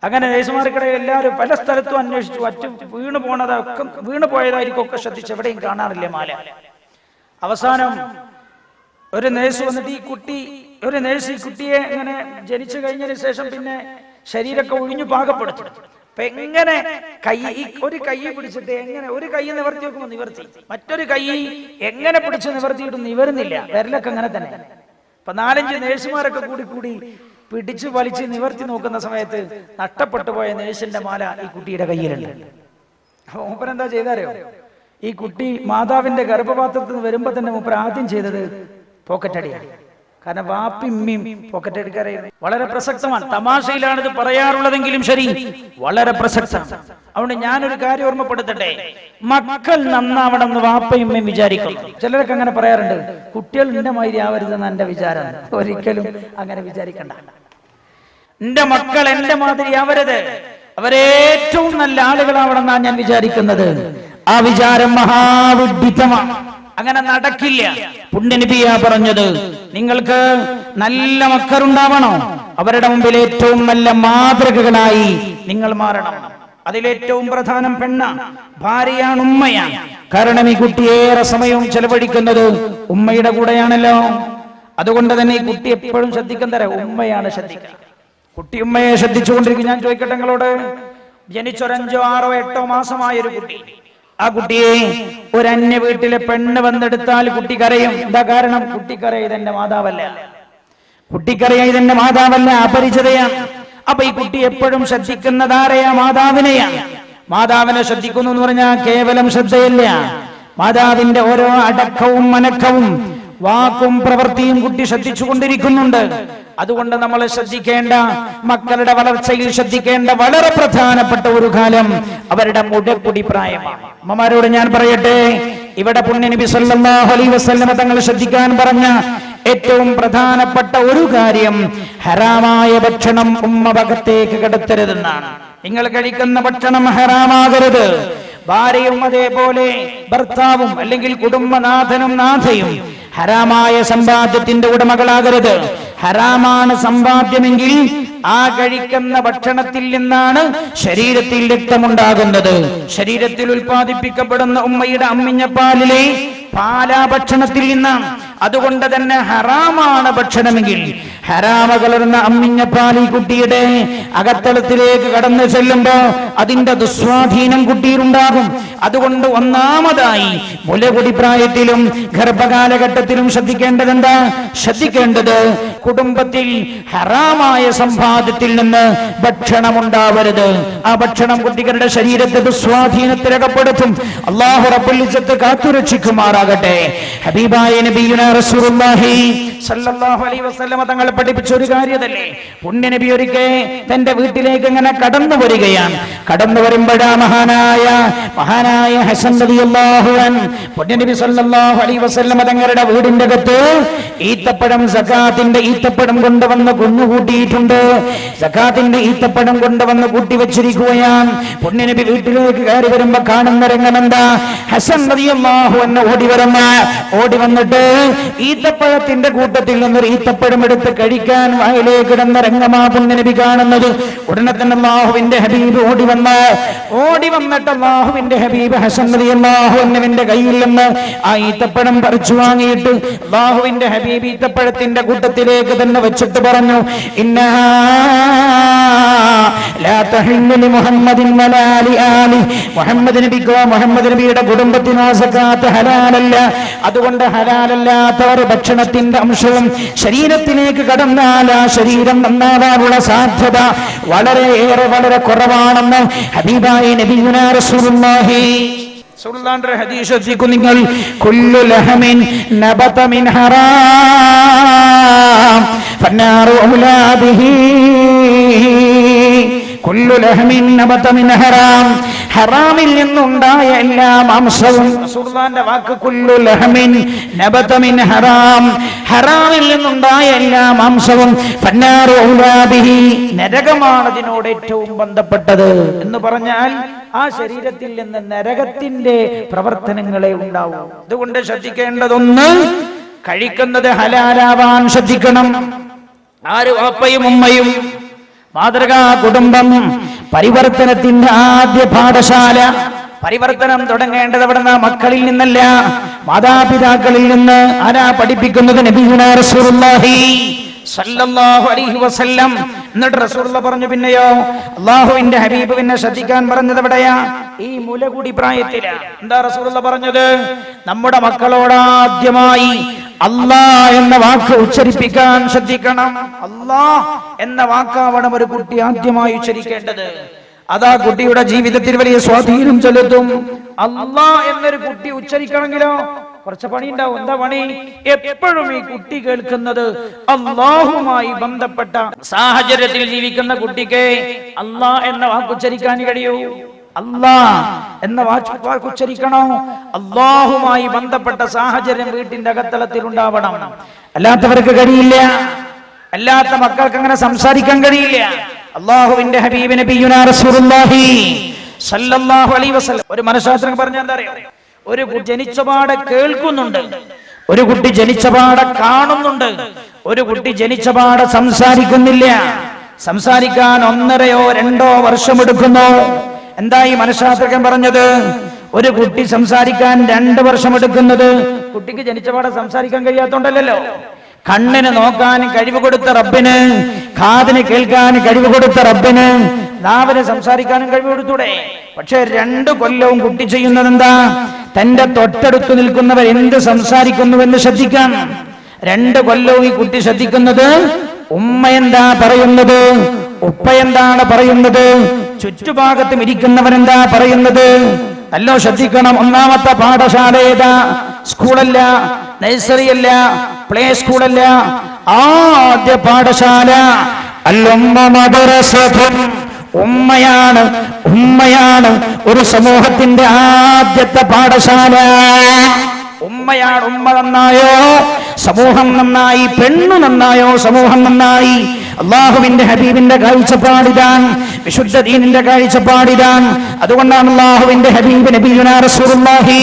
അങ്ങനെ നേഴ്സുമാർക്കിടയിൽ എല്ലാവരും പല സ്ഥലത്തും അന്വേഷിച്ചു. വീണു പോയതായിരിക്കും ഒക്കെ ശ്രദ്ധിച്ചു, എവിടെയും കാണാറില്ല മാല. അവസാനം ഒരു നേഴ്സ് വന്നിട്ട് ഈ കുട്ടിയെ ഇങ്ങനെ ജനിച്ചു കഴിഞ്ഞതിന് ശേഷം പിന്നെ ശരീരമൊക്കെ ഒഴിഞ്ഞു പാകപ്പെടുത്തും. അപ്പൊ എങ്ങനെ ഒരു കൈ പിടിച്ചിട്ട് എങ്ങനെ ഒരു കൈ നിവർത്തി നോക്കുമ്പോ നിവർത്തി, മറ്റൊരു കൈ എങ്ങനെ പിടിച്ച് നിവർത്തിയിട്ട് നിവരുന്നില്ല, വിരലൊക്കെ അങ്ങനെ തന്നെ. അപ്പൊ 4-5 നേഴ്സുമാരൊക്കെ കൂടി പിടിച്ചു വലിച്ച് നിവർത്തി നോക്കുന്ന സമയത്ത് നഷ്ടപ്പെട്ടു പോയ നേഴ്സിന്റെ മാല ഈ കുട്ടിയുടെ കയ്യിലുണ്ട്. അപ്പൊ മൂപ്പരെന്താ ചെയ്താരോ, ഈ കുട്ടി മാതാവിന്റെ ഗർഭപാത്രത്തിൽ നിന്ന് വരുമ്പോ തന്നെ മൂപ്പർ ആദ്യം ചെയ്തത് പോക്കറ്റ് അടിയാണ്. കാരണം വാപ്പിമ്മയും പോക്കറ്റ് അടിക്കാരായിരുന്നു. വളരെ പ്രസക്തമാണ്. തമാശയിലാണ് ഇത് പറയാറുള്ളതെങ്കിലും ശരി, വളരെ പ്രസക്തമാണ്. അതുകൊണ്ട് ഞാനൊരു കാര്യം ഓർമ്മപ്പെടുത്തട്ടെ, മക്കൾ നന്നാവണം എന്ന് വാപ്പയുമ്മയും വിചാരിക്കണം. ചിലരൊക്കെ അങ്ങനെ പറയാറുണ്ട്, കുട്ടികൾ എന്റെ മാതിരി ആവരുതെന്ന് എന്റെ വിചാരം. ഒരിക്കലും അങ്ങനെ വിചാരിക്കണ്ട. എന്റെ മക്കൾ എന്റെ മാതിരി ആവരുത്, അവരേറ്റവും നല്ല ആളുകളാവണമെന്നാണ് ഞാൻ വിചാരിക്കുന്നത്. ആ വിചാരം മഹാവിഡ്ഢിത്തമാണ്. അങ്ങനെ നടക്കില്ല. പുണ്യനബിയാ പറഞ്ഞത്, നിങ്ങൾക്ക് നല്ല മക്കളുണ്ടാവണോ, അവരുടെ മുമ്പിൽ ഏറ്റവും നല്ല മാതൃകകളായി നിങ്ങൾ മാറണം. അതിലേറ്റവും പ്രധാനം ഭാര്യയാണ്, ഉമ്മയാണ്. കാരണം ഈ കുട്ടി ഏറെ സമയവും ചെലവഴിക്കുന്നത് ഉമ്മയുടെ കൂടെയാണല്ലോ. അതുകൊണ്ട് തന്നെ ഈ കുട്ടി എപ്പോഴും ശ്രദ്ധിക്കാൻ ഉമ്മയാണ് ശ്രദ്ധിക്കുക. കുട്ടി ഉമ്മയെ ശ്രദ്ധിച്ചുകൊണ്ടിരിക്കും. ഞാൻ ചോദിക്കട്ടെ നിങ്ങളോട്, ജനിച്ചൊരു 5, 6, 8 മാസമായ ഒരു കുട്ടി, ആ കുട്ടിയെ ഒരു അന്യ വീട്ടിലെ പെണ്ണ് വന്നെടുത്താൽ കുട്ടി കരയും. എന്താ കാരണം? കുട്ടിക്കറിയ ഇതെന്റെ മാതാവല്ല, അപരിചിതയാണ്. അപ്പൊ ഈ കുട്ടി എപ്പോഴും ശ്രദ്ധിക്കുന്നത് ആരെയാ? മാതാവിനെയാണ്. മാതാവിനെ ശ്രദ്ധിക്കുന്നു എന്ന് പറഞ്ഞാൽ കേവലം ശ്രദ്ധയില്ല, മാതാവിന്റെ ഓരോ അടക്കവും മനക്കവും വാക്കും പ്രവൃത്തിയും കുട്ടി ശ്രദ്ധിച്ചു കൊണ്ടിരിക്കുന്നുണ്ട്. അതുകൊണ്ട് നമ്മൾ ശ്രദ്ധിക്കേണ്ട, മക്കളുടെ വളർച്ചയിൽ ശ്രദ്ധിക്കേണ്ട വളരെ പ്രധാനപ്പെട്ട ഒരു കാലം അവരുടെ മുടക്കുടി പ്രായമാണ്. അമ്മമാരോട് ഞാൻ പറയട്ടെ, ഇവിടെ പുണ്യനബി സല്ലല്ലാഹു അലൈഹി വസല്ലം തങ്ങൾ ശ്രദ്ധിക്കാൻ പറഞ്ഞ ഏറ്റവും പ്രധാനപ്പെട്ട ഒരു കാര്യം, ഹറാമായ ഭക്ഷണം ഉമ്മ ഭാഗത്തേക്ക് കടത്തരുതെന്നാണ്. നിങ്ങൾ കഴിക്കുന്ന ഭക്ഷണം ഹറാമാകരുത്. ഭാര്യയും അതേപോലെ ഭർത്താവും അല്ലെങ്കിൽ കുടുംബനാഥനും നാഥയും ഹറാമായ സമ്പാദ്യത്തിന്റെ ഉടമകളാകരുത്. ഹറാമാണ് സമ്പാദ്യമെങ്കിൽ ആ കഴിക്കുന്ന ഭക്ഷണത്തിൽ നിന്നാണ് ശരീരത്തിൽ രക്തമുണ്ടാകുന്നത്. ശരീരത്തിൽ ഉൽപ്പാദിപ്പിക്കപ്പെടുന്ന ഉമ്മയുടെ അമ്മിഞ്ഞപ്പാലിലെ പാലാഭക്ഷണത്തിൽ നിന്നാണ്. അതുകൊണ്ട് തന്നെ ഹറാമാണ് ഭക്ഷണമെങ്കിൽ ഹറാമ കലർന്ന അമ്മിഞ്ഞപ്പാൽ ഈ കുട്ടിയുടെ അകത്തളത്തിലേക്ക് കടന്നു ചെല്ലുമ്പോ അതിന്റെ ദുസ്വാധീനം കുട്ടിയിലുണ്ടാകും. അതുകൊണ്ട് ഒന്നാമതായി മുലകുടി പ്രായത്തിലും ഗർഭകാലഘട്ടത്തിലും ശ്രദ്ധിക്കേണ്ടത് എന്താ? ശ്രദ്ധിക്കേണ്ടത് കുടുംബത്തിൽ ഹറാമായ സമ്പാദ്യത്തിൽ നിന്ന് ഭക്ഷണം ഉണ്ടാവരുത്. ആ ഭക്ഷണം കുട്ടികളുടെ ശരീരത്തെ ദുസ്വാധീനത്തിലകപ്പെടുത്തും. അല്ലാഹു റബ്ബുൽ ഇസ്സത്ത് കാത്തുരക്ഷിക്കുമാറാകട്ടെ. ഹബീബായ നബിയുനാ റസൂലുള്ളാഹി സ്വല്ലല്ലാഹു അലൈഹി വസല്ലം തങ്ങൾ നമ്മളെ പഠിപ്പിച്ച ഒരു കാര്യതല്ലേ. പുണ്യനബി ഒരിക്കൽ തന്റെ വീട്ടിലേക്ക് ഇങ്ങനെ കടന്നു വരികയാണ്. കടന്നു വരുമ്പോഴാ മഹാനായ ഹസൻ റളിയല്ലാഹു അൻഹു പുണ്യനബി സല്ലല്ലാഹു അലൈഹി വസല്ലം തങ്ങളുടെ വീടിന്റെ അകത്ത് ഈത്തപ്പഴം സകാത്തിന്റെ ഈത്തപ്പഴം കൊണ്ടുവന്ന് കുന്നുകൂട്ടിയിട്ടുണ്ട്. സകാത്തിന്റെ ഈത്തപ്പഴം കൊണ്ടുവന്ന് കൂട്ടി വെച്ചിരിക്കുകയാണ്. പുണ്യനബി വീട്ടിലേക്ക് കയറി വരുമ്പോ കാണുന്ന രംഗമെന്താ? ഹസൻ റളിയല്ലാഹു അൻഹു ഓടി വന്നിട്ട് ഈത്തപ്പഴത്തിന്റെ കൂട്ടത്തിൽ നിന്നൊരു ഈത്തപ്പഴം എടുത്ത് കഴിക്കാൻ വായിലേക്ക് കിടന്ന രംഗമാ പുണ്യനബി കാണുന്നത്. ഉടനെ തന്നെ അല്ലാഹുവിന്റെ ഹബീബ് ഓടി വന്നിട്ട് അല്ലാഹുവിന്റെ ഹബീബ് ഹസൻ റളിയല്ലാഹു അൻഹുവിന്റെ കയ്യിൽ നിന്ന് ആ ഈത്തപ്പഴം പറിച്ചു വാങ്ങിയിട്ട് അല്ലാഹുവിന്റെ ഹബീബ് ഈത്തപ്പഴത്തിന്റെ കൂട്ടത്തിലേക്ക് തന്നെ വെച്ചിട്ട് പറഞ്ഞു, ഇന്നാ ലാ തഹില്ലു ലി മുഹമ്മദിൻ വലാ ലി ആലി. മുഹമ്മദ് നബിക്കോ മുഹമ്മദ് നബിയുടെ കുടുംബത്തിനോ സകാത്ത് ഹലാലല്ല. അതുകൊണ്ട് ഹലാലല്ലാത്തവർ ഭക്ഷണത്തിന്റെ അംശവും ശരീരത്തിലേക്ക് കടന്നാൽ ആ ശരീരം നന്നാവാനുള്ള സാധ്യത വളരെ കുറവാണെന്ന് ഹബീബായ നബിയുനാ റസൂലുള്ളാഹി സ്വല്ലല്ലാഹു ഹദീസ് ശ്രദ്ധിക്കൂ നിങ്ങൾ. കുല്ലു ലഹമിൻ നബത മിൻ ഹറാം ഫന്നാറു ഔലാ ബിഹി. കുല്ലു ലഹമിൻ നബത മിൻ ഹറാം, ഹറാമിൽ നിന്നുണ്ടായ എല്ലാ മാംസവും. റസൂലുള്ളാഹിന്റെ വാക്ക് കുല്ലു ലഹമിൻ നബത മിൻ ഹറാം, ഹറാമിൽ നിന്നുണ്ടായ എല്ലാ മാംസവും ഫന്നാറു ഔലാ ബിഹി, നരകമാണ് അതിനോട് ഏറ്റവും ബന്ധപ്പെട്ടത് എന്ന് പറഞ്ഞാൽ ആ ശരീരത്തിൽ നിന്ന് നരകത്തിന്റെ പ്രവർത്തനങ്ങളെ ഉണ്ടാവും. അതുകൊണ്ട് ശ്രദ്ധിക്കേണ്ടതൊന്ന്, കഴിക്കുന്നത് ഹലാലാവാൻ ശ്രദ്ധിക്കണം. ആര്? വാപ്പയും ഉമ്മയും. മാതൃകാ കുടുംബം പരിവർത്തനത്തിന്റെ ആദ്യ പാഠശാല. പരിവർത്തനം തുടങ്ങേണ്ടത് എവിടുന്ന? മക്കളിൽ നിന്നല്ല, മാതാപിതാക്കളിൽ നിന്ന്. ആരാ പഠിപ്പിക്കുന്നത്? നബിയുനാ റസൂലുള്ളാഹി സല്ലല്ലാഹു അലൈഹി വസല്ലം. എന്നിട്ട് റസൂലുള്ളാഹി പറഞ്ഞു, പിന്നെയോ അല്ലാഹുവിന്റെ ഹബീബ് പിന്നെ ശ്രദ്ധിക്കാൻ പറഞ്ഞത് എവിടെയാ? ഈ മുലകുടി പ്രായത്തിലാ. എന്താ റസൂലുള്ളാഹി പറഞ്ഞത്? നമ്മുടെ മക്കളോട് ആദ്യമായി അല്ലാഹ് എന്ന വാക്ക് ഉച്ചരിപ്പിക്കാൻ ശ്രദ്ധിക്കണം. അല്ലാഹ് എന്ന വാക്കാവണം ഒരു കുട്ടി ആദ്യമായി ഉച്ചരിക്കേണ്ടത്. അതാ കുട്ടിയുടെ ജീവിതത്തിൽ വലിയ സ്വാധീനം ചെലുത്തും. അല്ലാഹ് എന്നൊരു കുട്ടി ഉച്ചരിക്കണമെങ്കിലോ കുറച്ച് പണി ഉണ്ടാവും. എന്താ പണി? എപ്പോഴും ഈ കുട്ടി കേൾക്കുന്നത് അല്ലാഹുമായി ബന്ധപ്പെട്ട സാഹചര്യത്തിൽ ജീവിക്കുന്ന കുട്ടിക്ക് അല്ലാഹ് എന്ന വാക്ക് ഉച്ചരിക്കാൻ കഴിയൂ. അല്ലാഹ് എന്ന വാക്ക് ഉച്ചരിക്കണോ? അല്ലാഹുമായി ബന്ധപ്പെട്ട സാഹചര്യം വീട്ടിന്റെ അകത്തളത്തിൽ ഉണ്ടാവണം. അല്ലാത്തവർക്ക് കഴിയില്ല. അല്ലാത്ത മക്കൾക്ക് അങ്ങനെ സംസാരിക്കാൻ കഴിയില്ല. അല്ലാഹുവിന്റെ ഹബീബ് നബിയുനാ റസൂലുള്ളാഹി സല്ലല്ലാഹു അലൈഹി വസല്ലം ഒരു മനഃശാസ്ത്രം പറഞ്ഞാൽ എന്താ അറിയോ? ഒരു കുട്ടി ജനിച്ചപാടെ കേൾക്കുന്നുണ്ട്, ഒരു കുട്ടി ജനിച്ചപാടെ കാണുന്നുണ്ട്, ഒരു കുട്ടി ജനിച്ചപാടെ സംസാരിക്കുന്നില്ല. സംസാരിക്കാൻ 1.5-2 വർഷമെടുക്കുന്നു. എന്താ ഈ മനഃശാസ്ത്രജ്ഞൻ പറഞ്ഞത്? ഒരു കുട്ടി സംസാരിക്കാൻ 2 വർഷമെടുക്കുന്നത് കുട്ടിക്ക് ജനിച്ചപാടെ സംസാരിക്കാൻ കഴിയാത്തോണ്ടല്ലോ. കണ്ണിന് നോക്കാൻ കഴിവ് കൊടുത്ത റബ്ബിന്, കാതിന് കേൾക്കാൻ കഴിവ് കൊടുത്ത റബ്ബിന്, നാവിന് സംസാരിക്കാനും കഴിവ് കൊടുത്തൂടെ? പക്ഷെ 2 കൊല്ലവും കുട്ടി ചെയ്യുന്നത് എന്താ? തന്റെ തൊട്ടടുത്ത് നിൽക്കുന്നവർ എന്ത് സംസാരിക്കുന്നുവെന്ന് ശ്രദ്ധിക്കാൻ. 2 കൊല്ലവും ഈ കുട്ടി ശ്രദ്ധിക്കുന്നത് ഉമ്മ എന്താ പറയുന്നത്, ഉപ്പ എന്താണ് പറയുന്നത്, ചുറ്റുഭാഗത്തും ഇരിക്കുന്നവരെന്താ പറയുന്നത്. നല്ലോ ശ്രദ്ധിക്കണം. ഒന്നാമത്തെ പാഠശാല ഏതാ? സ്കൂളല്ല, നഴ്സറിയല്ല, പ്ലേ സ്കൂളല്ല. ആദ്യ പാഠശാല അൽ-ഉമ്മ മദ്റസത്തുൻ. ഉമ്മയാണ് ഒരു സമൂഹത്തിന്റെ ആദ്യത്തെ പാഠശാല. ഉമ്മയാണ്. ഉമ്മ നന്നായോ സമൂഹം നന്നായി, പെണ്ണു നന്നായോ സമൂഹം നന്നായി. അല്ലാഹുവിന്റെ ഹബീബിന്റെ കാഴ്ചപ്പാടിതാണ്, വിശുദ്ധ ദീനിന്റെ കാഴ്ചപ്പാടിതാണ്. അതുകൊണ്ടാണ് അല്ലാഹുവിന്റെ ഹബീബ് നബിയുനാ റസൂലുള്ളാഹി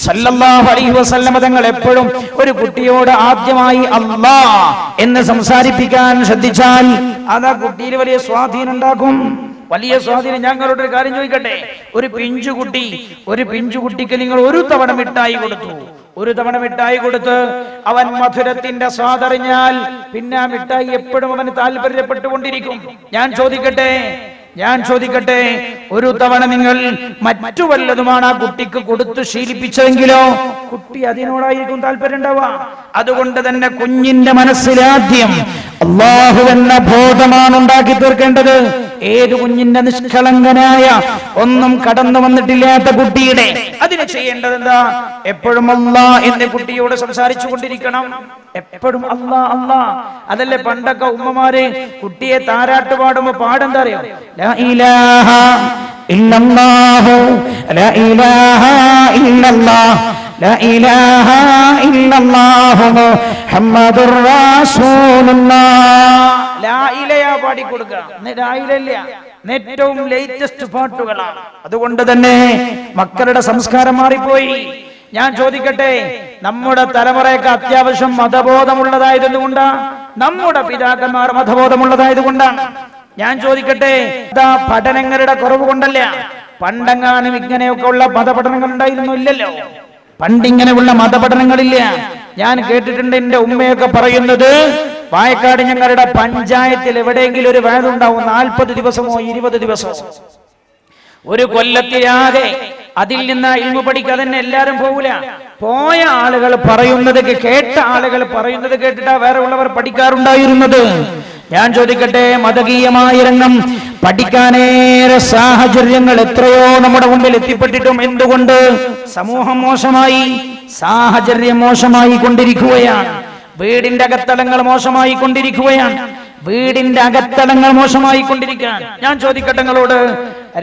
സല്ലല്ലാഹു അലൈഹി വസല്ലം തങ്ങൾ എപ്പോഴും ഒരു കുട്ടിയോട് ആദ്യമായി അല്ലാഹ് എന്ന് സംസാരിപ്പിക്കാൻ ശ്രദ്ധിച്ചാൽ അത് ആ കുട്ടിയിൽ വലിയ സ്വാധീനം ഉണ്ടാക്കും. വലിയ സ്വാധീനം. ഞങ്ങളോട് ഒരു കാര്യം ചോദിക്കട്ടെ. ഒരു പിഞ്ചുകുട്ടിക്ക് നിങ്ങൾ ഒരു തവണ മിഠായി കൊടുത്ത് അവൻ മധുരത്തിന്റെ സ്വാദറിഞ്ഞാൽ പിന്നെ ആ മിഠായി എപ്പോഴും അവന് താല്പര്യപ്പെട്ടുകൊണ്ടിരിക്കും. ഞാൻ ചോദിക്കട്ടെ, ഒരു തവണ നിങ്ങൾ മറ്റു വല്ലതുമാണ് ആ കുട്ടിക്ക് കൊടുത്തു ശീലിപ്പിച്ചതെങ്കിലോ കുട്ടി അതിനോടായിരിക്കും താല്പര്യം ഉണ്ടാവുക. അതുകൊണ്ട് തന്നെ കുഞ്ഞിന്റെ മനസ്സിലാദ്യം അല്ലാഹു എന്ന ബോധമാണ് ഉണ്ടാക്കി തീർക്കേണ്ടത്. ഏത് കുഞ്ഞിന്റെ നിഷ്കളങ്കനായ ഒന്നും കടന്നു വന്നിട്ടില്ലാത്ത കുട്ടിയുടെ അതിന് ചെയ്യേണ്ടത് എന്താ? എപ്പോഴും അല്ലാ എന്ന കുട്ടിയോട് സംസാരിച്ചു കൊണ്ടിരിക്കണം. എപ്പോഴും അല്ലാ അല്ലാ. അതല്ലേ പണ്ടൊക്കെ ഉമ്മമാര് കുട്ടിയെ താരാട്ട് പാടുമ്പോ പാടെന്താ അറിയോ? ലാ ഇലാഹ ഇല്ലല്ലാഹു ലാ ഇലാഹ ഇല്ലല്ലാഹ് ലാ ഇലാഹ ഇല്ലല്ലാഹു മുഹമ്മദുർ റസൂലുള്ളാഹ്. ലാ ഇലയാ പാടി കൊടുക്കുക. ലാ ഇലയില്ല, ഏറ്റവും ലേറ്റസ്റ്റ് പാട്ടുകളാണ്. അതുകൊണ്ട് തന്നെ മക്കളുടെ സംസ്കാരം മാറിപ്പോയി. ഞാൻ ചോദിക്കട്ടെ, നമ്മുടെ തലമുറയൊക്കെ അത്യാവശ്യം മതബോധമുള്ളതായതുകൊണ്ടാ? നമ്മുടെ പിതാക്കന്മാർ മതബോധമുള്ളതായതുകൊണ്ടാണ്? ഞാൻ ചോദിക്കട്ടെ, പഠനങ്ങളുടെ കുറവ് കൊണ്ടല്ല. പണ്ടെങ്ങാനും ഇങ്ങനെയൊക്കെ ഉള്ള മതപഠനങ്ങൾ ഉണ്ടായിരുന്നു? ഇല്ലല്ലോ. പണ്ടിങ്ങനെയുള്ള മതപഠനങ്ങളില്ല. ഞാൻ കേട്ടിട്ടുണ്ട് എന്റെ ഉമ്മയൊക്കെ പറയുന്നത്, വായക്കാട് ഞങ്ങളുടെ പഞ്ചായത്തിൽ എവിടെയെങ്കിലും ഒരു വേദുണ്ടാവും, 40 ദിവസമോ 20 ദിവസമോ, ഒരു കൊല്ലത്തിലാകെ അതിൽ നിന്ന് ഇൽമു പഠിക്കാൻ തന്നെ എല്ലാരും പോകൂല. പോയ ആളുകൾ പറയുന്നത്, കേട്ട ആളുകൾ പറയുന്നത് കേട്ടിട്ടാ വേറെ ഉള്ളവർ പഠിക്കാറുണ്ടായിരുന്നത്. ഞാൻ ചോദിക്കട്ടെ, മതകീയമായ രംഗം പഠിക്കാനേറെ സാഹചര്യങ്ങൾ എത്രയോ നമ്മുടെ മുമ്പിൽ എത്തിപ്പെട്ടിട്ടും എന്തുകൊണ്ട് സമൂഹം മോശമായി, സാഹചര്യം മോശമായി കൊണ്ടിരിക്കുകയാണ്. വീടിന്റെ അകത്തളങ്ങൾ മോശമായി കൊണ്ടിരിക്കുകയാണ്. വീടിന്റെ അകത്തളങ്ങൾ മോശമായി കൊണ്ടിരിക്കാൻ. ഞാൻ ചോദിക്കട്ടെ നിങ്ങളോട്,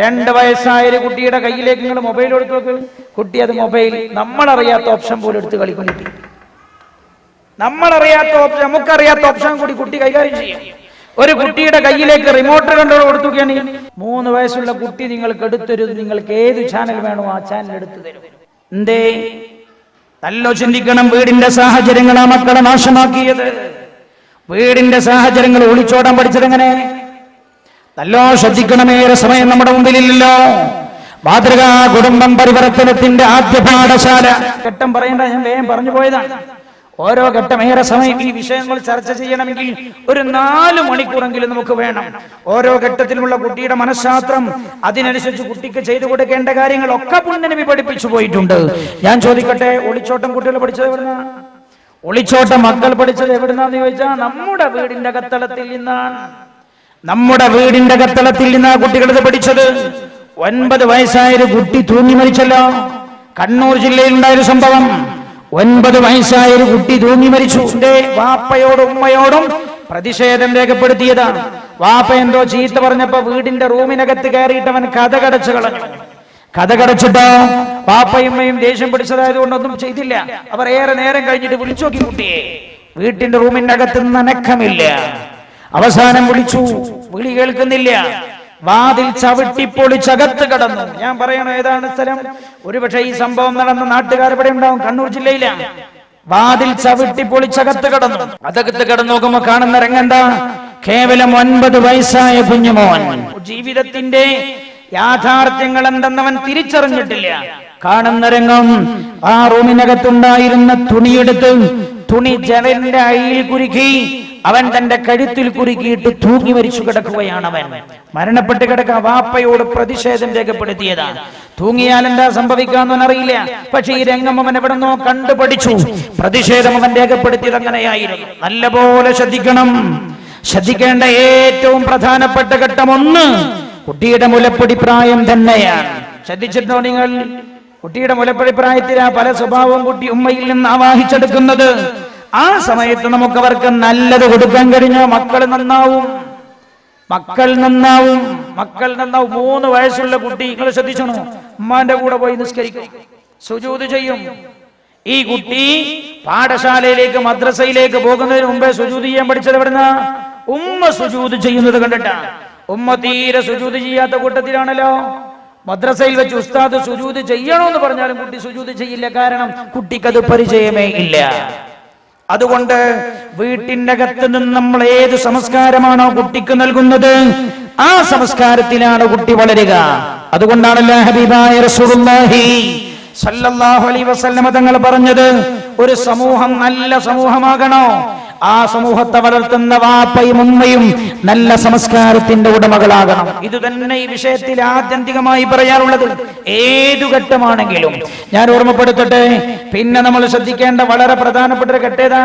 2 വയസ്സായ ഒരു കുട്ടിയുടെ കയ്യിലേക്ക് നിങ്ങൾ മൊബൈൽ എടുത്തു നോക്ക്. കുട്ടി അത് മൊബൈൽ നമ്മളറിയാത്ത ഓപ്ഷൻ പോലും എടുത്ത് കളിക്കൊണ്ടിരിക്കും. നമ്മളറിയാത്ത ഓപ്ഷൻ, നമുക്കറിയാത്ത ഓപ്ഷൻ കൂടി കുട്ടി കൈകാര്യം ചെയ്യും. ഒരു കുട്ടിയുടെ കയ്യിലേക്ക് റിമോട്ട് കൺട്രോൾ കൊടുത്തു നോക്കിയാണ് 3 വയസ്സുള്ള കുട്ടി നിങ്ങൾക്ക് എടുത്തരും. നിങ്ങൾക്ക് ഏത് ചാനൽ വേണോ ആ ചാനൽ എടുത്തു തരും. എന്തേ? നല്ലോ ചിന്തിക്കണം. വീടിന്റെ സാഹചര്യങ്ങൾ ആ മക്കളെ നാശമാക്കിയത്. വീടിന്റെ സാഹചര്യങ്ങൾ ഒളിച്ചോടാൻ പഠിച്ചത് എങ്ങനെ? നല്ലോ ശ്രദ്ധിക്കണമേറെ സമയം നമ്മുടെ മുമ്പിലില്ലല്ലോ. മാതൃകാ കുടുംബം പരിവർത്തനത്തിന്റെ ആദ്യ പാഠശാല. ഘട്ടം പറയേണ്ട, ഞാൻ വേഗം പറഞ്ഞു പോയതാണ്. ഓരോ ഘട്ടം ഏറെ സമയം ഈ വിഷയങ്ങൾ ചർച്ച ചെയ്യണമെങ്കിൽ ഒരു 4 മണിക്കൂറെങ്കിലും നമുക്ക് വേണം. ഓരോ ഘട്ടത്തിലുമുള്ള കുട്ടിയുടെ മനഃശാസ്ത്രം, അതിനനുസരിച്ച് കുട്ടിക്ക് ചെയ്തു കൊടുക്കേണ്ട കാര്യങ്ങളൊക്കെ പുണ്യനബി പഠിപ്പിച്ചു പോയിട്ടുണ്ട്. ഞാൻ ചോദിക്കട്ടെ, ഒളിച്ചോട്ടം കുട്ടികൾ പഠിച്ചത് എവിടുന്നാ? ഒളിച്ചോട്ടം മക്കൾ പഠിച്ചത് എവിടുന്നാന്ന് ചോദിച്ചാൽ നമ്മുടെ വീടിന്റെ അകത്തളത്തിൽ നിന്നാണ്. നമ്മുടെ വീടിന്റെ അകത്തളത്തിൽ നിന്നാണ് കുട്ടികൾ ഇത് പഠിച്ചത്. 9 വയസ്സായൊരു കുട്ടി തൂങ്ങി മരിച്ചല്ലോ. കണ്ണൂർ ജില്ലയിൽ ഉണ്ടായൊരു സംഭവം. 9 വയസ്സായൊരു കുട്ടി തൂങ്ങി മരിച്ചു. വാപ്പയോടും ഉമ്മയോടും പ്രതിഷേധം രേഖപ്പെടുത്തിയതാണ്. വാപ്പ എന്തോ ചീത്ത പറഞ്ഞപ്പോ വീടിന്റെ റൂമിനകത്ത് കയറിയിട്ട് അവൻ കഥകടച്ചു കളഞ്ഞു. കഥകടച്ചിട്ടോ വാപ്പയും ഉമ്മയും ദേഷ്യം പിടിച്ചതായതുകൊണ്ടൊന്നും ചെയ്തില്ല. അവർ ഏറെ നേരം കഴിഞ്ഞിട്ട് വിളിച്ചു നോക്കി കുട്ടിയെ. വീട്ടിന്റെ റൂമിന്റെ അകത്ത് നിന്ന് അനക്കമില്ല. അവസാനം വിളിച്ചു, വിളി കേൾക്കുന്നില്ല. വാതിൽ ചവിട്ടിപ്പൊളിച്ചകത്ത് കടന്നു. ഞാൻ പറയണോ ഏതാണ് സ്ഥലം? ഒരുപക്ഷെ ഈ സംഭവം നടന്ന നാട്ടുകാർ ഇവിടെ ഉണ്ടാവും. കണ്ണൂർ ജില്ലയിലാണ്. വാതിൽ ചവിട്ടിപ്പൊളിച്ചകത്ത് കടന്നു. അതകത്ത് കടന്നു നോക്കുമ്പോ കാണുന്ന രംഗെന്താ? കേവലം 9 വയസ്സായ കുഞ്ഞുമോൻ. ജീവിതത്തിന്റെ യാഥാർത്ഥ്യങ്ങൾ എന്തെന്നവൻ തിരിച്ചറിഞ്ഞിട്ടില്ല. കാണുന്ന രംഗം, ആ റൂമിനകത്തുണ്ടായിരുന്ന തുണിയെടുത്ത് തുണി ജനലിന്റെ അയിൽ കുരുക്കി അവൻ തന്റെ കഴുത്തിൽ കുരുക്കിയിട്ട് തൂങ്ങി മരിച്ചു കിടക്കുകയാണ്. അവൻ മരണപ്പെട്ട് കിടക്കുക. വാപ്പയോട് പ്രതിഷേധം രേഖപ്പെടുത്തിയതാണ്. തൂങ്ങിയാൽ എന്താ സംഭവിക്കാന്ന് അറിയില്ല. പക്ഷെ ഈ രംഗം അവൻ എവിടെന്നോ കണ്ടുപഠിച്ചു. പ്രതിഷേധം അവൻ രേഖപ്പെടുത്തിയത് അങ്ങനെയായിരുന്നു. നല്ലപോലെ ശ്രദ്ധിക്കണം. ശ്രദ്ധിക്കേണ്ട ഏറ്റവും പ്രധാനപ്പെട്ട ഘട്ടം 1, കുട്ടിയുടെ മുലപ്പൊടി പ്രായം തന്നെയാണ്. ശ്രദ്ധിച്ചിട്ടോ നിങ്ങൾ? കുട്ടിയുടെ മുലപ്പൊടി പ്രായത്തിലാ പല സ്വഭാവവും കുട്ടി ഉമ്മയിൽ നിന്ന് ആവാഹിച്ചെടുക്കുന്നത്. ആ സമയത്ത് നമുക്ക് അവർക്ക് നല്ലത് കൊടുക്കാൻ കഴിഞ്ഞോ മക്കൾ നന്നാവും. മക്കൾ നന്നാവും. 3 വയസ്സുള്ള കുട്ടി, നിങ്ങൾ ശ്രദ്ധിച്ചോ, ഉമ്മാന്റെ കൂടെ പോയി നിസ്കരിക്കും, സുജൂദ് ചെയ്യും. ഈ കുട്ടി പാഠശാലയിലേക്ക് മദ്രസയിലേക്ക് പോകുന്നതിന് മുമ്പേ സുജൂദ് ചെയ്യാൻ പഠിച്ചത് എവിടുന്നാ? ഉമ്മ സുജൂദ് ചെയ്യുന്നത് കണ്ടിട്ടാണ്. ഉമ്മ തീരെ സുജൂദ് ചെയ്യാത്ത കൂട്ടത്തിലാണല്ലോ. മദ്രസയിൽ വെച്ച് ഉസ്താദ് സുജൂദ് ചെയ്യണമെന്ന് പറഞ്ഞാലും കുട്ടി സുജൂദ് ചെയ്യില്ല. കാരണം കുട്ടിക്കത് പരിചയമേ ഇല്ല. അതുകൊണ്ട് വീട്ടിന്റെ അകത്ത് നിന്ന് നമ്മൾ ഏത് സംസ്കാരമാണോ കുട്ടിക്ക് നൽകുന്നത്, ആ സംസ്കാരത്തിലാണ് കുട്ടി വളരുക. അതുകൊണ്ടാണല്ലോ ഹബീബായ റസൂലുള്ളാഹി സല്ലല്ലാഹു അലൈഹി വസല്ലം തങ്ങൾ പറഞ്ഞത്, ഒരു സമൂഹം നല്ല സമൂഹമാകണോ, ആ സമൂഹത്തെ വളർത്തുന്ന വാപ്പയും ഉമ്മയും നല്ല സംസ്കാരത്തിന്റെ ഉടമകളാകണം. ഇത് തന്നെ ഈ വിഷയത്തിൽ ആത്യന്തികമായി പറയാനുള്ളത്. ഏതു ഘട്ടമാണെങ്കിലും ഞാൻ ഓർമ്മപ്പെടുത്തട്ടെ. പിന്നെ നമ്മൾ ശ്രദ്ധിക്കേണ്ട വളരെ പ്രധാനപ്പെട്ട ഒരു ഘട്ടേതാ?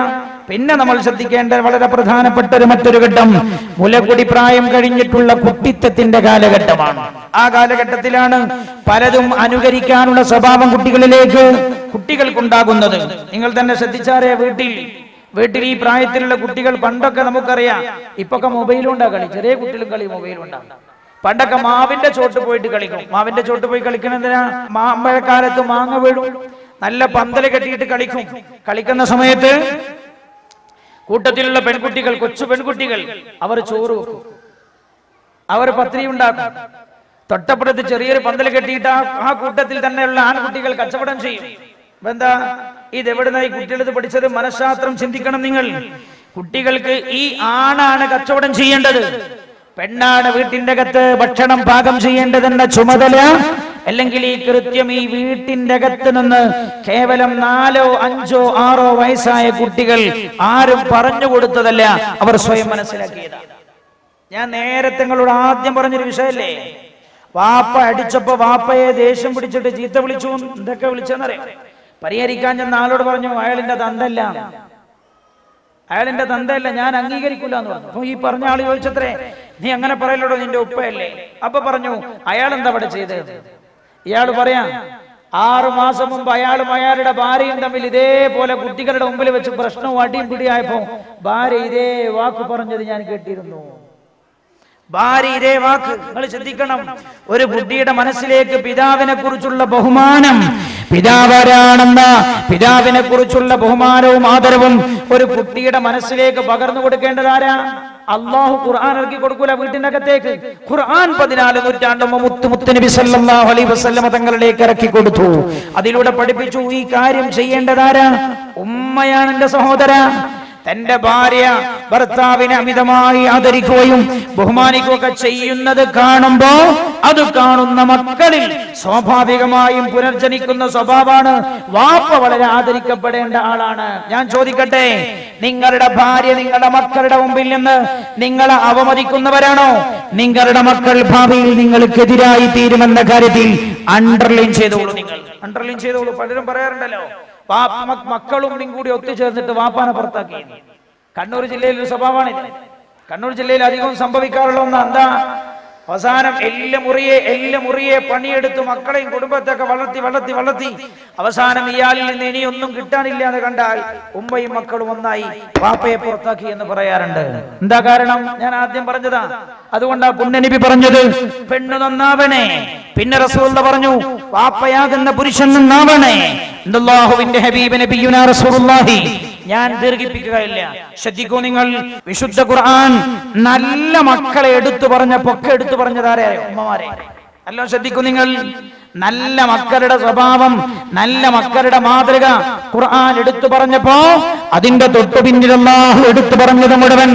പിന്നെ നമ്മൾ ശ്രദ്ധിക്കേണ്ട വളരെ പ്രധാനപ്പെട്ട മറ്റൊരു ഘട്ടം മുലകുടി പ്രായം കഴിഞ്ഞിട്ടുള്ള കുട്ടിത്തത്തിന്റെ കാലഘട്ടമാണ്. ആ കാലഘട്ടത്തിലാണ് പലതും അനുകരിക്കാനുള്ള സ്വഭാവം കുട്ടികൾക്കുണ്ടാകുന്നത്. നിങ്ങൾ തന്നെ ശ്രദ്ധിച്ചാറേ, വീട്ടിൽ ഈ പ്രായത്തിലുള്ള കുട്ടികൾ പണ്ടൊക്കെ നമുക്കറിയാം, ഇപ്പൊക്കെ മൊബൈലുണ്ടാ കളി, ചെറിയ കുട്ടികളും കളി മൊബൈലുണ്ടാകും. പണ്ടൊക്കെ മാവിന്റെ ചോട്ട് പോയിട്ട് കളിക്കും. മാവിന്റെ ചോട്ട് പോയി കളിക്കുന്നതിനാ, മാമ്പഴക്കാലത്ത് മാങ്ങ വീഴും, നല്ല പന്തല് കെട്ടിയിട്ട് കളിക്കും. കളിക്കുന്ന സമയത്ത് കൂട്ടത്തിലുള്ള പെൺകുട്ടികൾ, കൊച്ചു പെൺകുട്ടികൾ, അവർ ചോറ് വെക്കും, അവർ പത്രി ഉണ്ടാക്കും. തൊട്ടപ്പുറത്ത് ചെറിയൊരു പന്തൽ കെട്ടിയിട്ട് ആ കൂട്ടത്തിൽ തന്നെയുള്ള ആൺകുട്ടികൾ കച്ചവടം ചെയ്യും. എന്താ ഇതെവിടുന്ന ഈ കുട്ടികളത് പഠിച്ചത്? മനഃശാസ്ത്രം ചിന്തിക്കണം നിങ്ങൾ. കുട്ടികൾക്ക് ഈ ആണാണ് കച്ചവടം ചെയ്യേണ്ടത്, പെണ്ണാണ് വീട്ടിന്റെ അകത്ത് ഭക്ഷണം പാകം ചെയ്യേണ്ടതെന്ന ചുമതല, അല്ലെങ്കിൽ ഈ കൃത്യം ഈ വീട്ടിന്റെ അകത്ത് നിന്ന് കേവലം 4, 5, 6 വയസ്സായ കുട്ടികൾ ആരും പറഞ്ഞു കൊടുത്തതല്ല, അവർ സ്വയം മനസ്സിലാക്കിയതാണ്. ഞാൻ നേരത്തെ നിങ്ങളോട് ആദ്യം പറഞ്ഞൊരു വിഷയല്ലേ, വാപ്പ അടിച്ചപ്പോ വാപ്പയെ ദേഷ്യം പിടിച്ചിട്ട് ചീത്ത വിളിച്ചു. എന്തൊക്കെ വിളിച്ചെന്നറിയാം? പരിഹരിക്കാൻ ചെന്ന ആളോട് പറഞ്ഞു, അയാളിന്റെ തന്തയല്ല, ഞാൻ അംഗീകരിക്കൂല എന്ന് പറഞ്ഞു. അപ്പൊ ഈ പറഞ്ഞ ആള് ചോദിച്ചത്രേ, നീ അങ്ങനെ പറയലോടോ, നിന്റെ ഉപ്പയല്ലേ? അപ്പൊ പറഞ്ഞു, അയാൾ എന്താ അവിടെ ചെയ്തത്? ഇയാൾ പറയാ, 6 മാസം മുമ്പ് അയാളും അയാളുടെ ഭാര്യയും തമ്മിൽ ഇതേപോലെ കുട്ടികളുടെ മുമ്പിൽ വെച്ച് പ്രശ്നവും അടിയും പിടിയായപ്പോ ഭാര്യ ഇതേ വാക്ക് പറഞ്ഞത് ഞാൻ കേട്ടിരുന്നു. ഭാര്യ ഇതേ വാക്ക്. നിങ്ങൾ ശ്രദ്ധിക്കണം, ഒരു കുട്ടിയുടെ മനസ്സിലേക്ക് പിതാവിനെ കുറിച്ചുള്ള ബഹുമാനം, പിതാവാരാണെന്ന പിതാവിനെ കുറിച്ചുള്ള ബഹുമാനവും ആദരവും ഒരു കുട്ടിയുടെ മനസ്സിലേക്ക് പകർന്നു കൊടുക്കേണ്ടതാരാ? അള്ളാഹു ഖുർആൻ ഇറക്കി കൊടുക്കൂല വീട്ടിന്റെ അകത്തേക്ക്. ഖുർആൻ 14 നൂറ്റാണ്ട് മുത്ത് നബി സല്ലല്ലാഹു അലൈഹി വസല്ലം തങ്ങളിലേക്ക് ഇറക്കി കൊടുത്തു. അതിലൂടെ പഠിപ്പിച്ചു, ഈ കാര്യം ചെയ്യേണ്ടതാരാ? ഉമ്മയാണ് എന്റെ സഹോദര. തന്റെ ഭാര്യ ഭർത്താവിനെ അമിതമായി ആദരിക്കുകയും ബഹുമാനിക്കുകയൊക്കെ ചെയ്യുന്നത് കാണുമ്പോ അത് കാണുന്ന മക്കളിൽ സ്വാഭാവികമായും പുനർജനിക്കുന്ന സ്വഭാവമാണ്. വാപ്പ വളരെ ആദരിക്കപ്പെടേണ്ട ആളാണ്. ഞാൻ ചോദിക്കട്ടെ, നിങ്ങളുടെ ഭാര്യ നിങ്ങളുടെ മക്കളുടെ മുമ്പിൽ നിന്ന് നിങ്ങളെ അവമതിക്കുന്നവരാണോ? നിങ്ങളുടെ മക്കൾ ഭാവിയിൽ നിങ്ങൾക്കെതിരായി തീരുമെന്ന കാര്യത്തിൽ അണ്ടർലൈൻ ചെയ്തോളൂ. നിങ്ങൾ അണ്ടർലൈൻ ചെയ്തോളൂ. പലരും പറയാറുണ്ടല്ലോ, മക്കളും കൂടി ഒത്തുചേർന്നിട്ട് വാപ്പാനെ പുറത്താക്കി. കണ്ണൂർ ജില്ലയിൽ ഒരു സ്വഭാവമാണിത്. കണ്ണൂർ ജില്ലയിൽ അധികം സംഭവിക്കാറുള്ള ഒന്നാ എന്താ? അവസാനം എല്ലുമുറിയെ പണിയെടുത്ത് മക്കളെയും കുടുംബത്തൊക്കെ വളർത്തി അവസാനം ഇയാളിൽ നിന്ന് ഇനിയൊന്നും കിട്ടാനില്ല എന്ന് കണ്ടാൽ ഉമ്മയും മക്കളും ഒന്നായി വാപ്പയെ പുറത്താക്കി എന്ന് പറയാറുണ്ട്. എന്താ കാരണം? ഞാൻ ആദ്യം പറഞ്ഞതാ. അതുകൊണ്ടാ പുണ്യനബി പറഞ്ഞത്, പെണ്ണു നന്നാവണേ. പിന്നെ റസൂൽ പറഞ്ഞു, വാപ്പയാകുന്ന പുരുഷൻ നന്നാവണേ. അല്ലാഹുവിന്റെ ഹബീബ് നബിയുനാ റസൂലുള്ളാഹി. ഞാൻ ദീർഘിപ്പിക്കുകയില്ല, ശ്രദ്ധിക്കൂ നിങ്ങൾ. വിശുദ്ധ ഖുർആൻ നല്ല മക്കളെ എടുത്തു പറഞ്ഞതാരെയോ? ഉമ്മമാരെ. എല്ലാം ശ്രദ്ധിക്കൂ നിങ്ങൾ. നല്ല മക്കളുടെ സ്വഭാവം, നല്ല മക്കളുടെ മാതൃക ഖുർആൻ എടുത്തു പറഞ്ഞപ്പോ അതിന്റെ തൊട്ടു പിന്നിൽ അല്ലാഹു എടുത്തു പറഞ്ഞത് മുഴുവൻ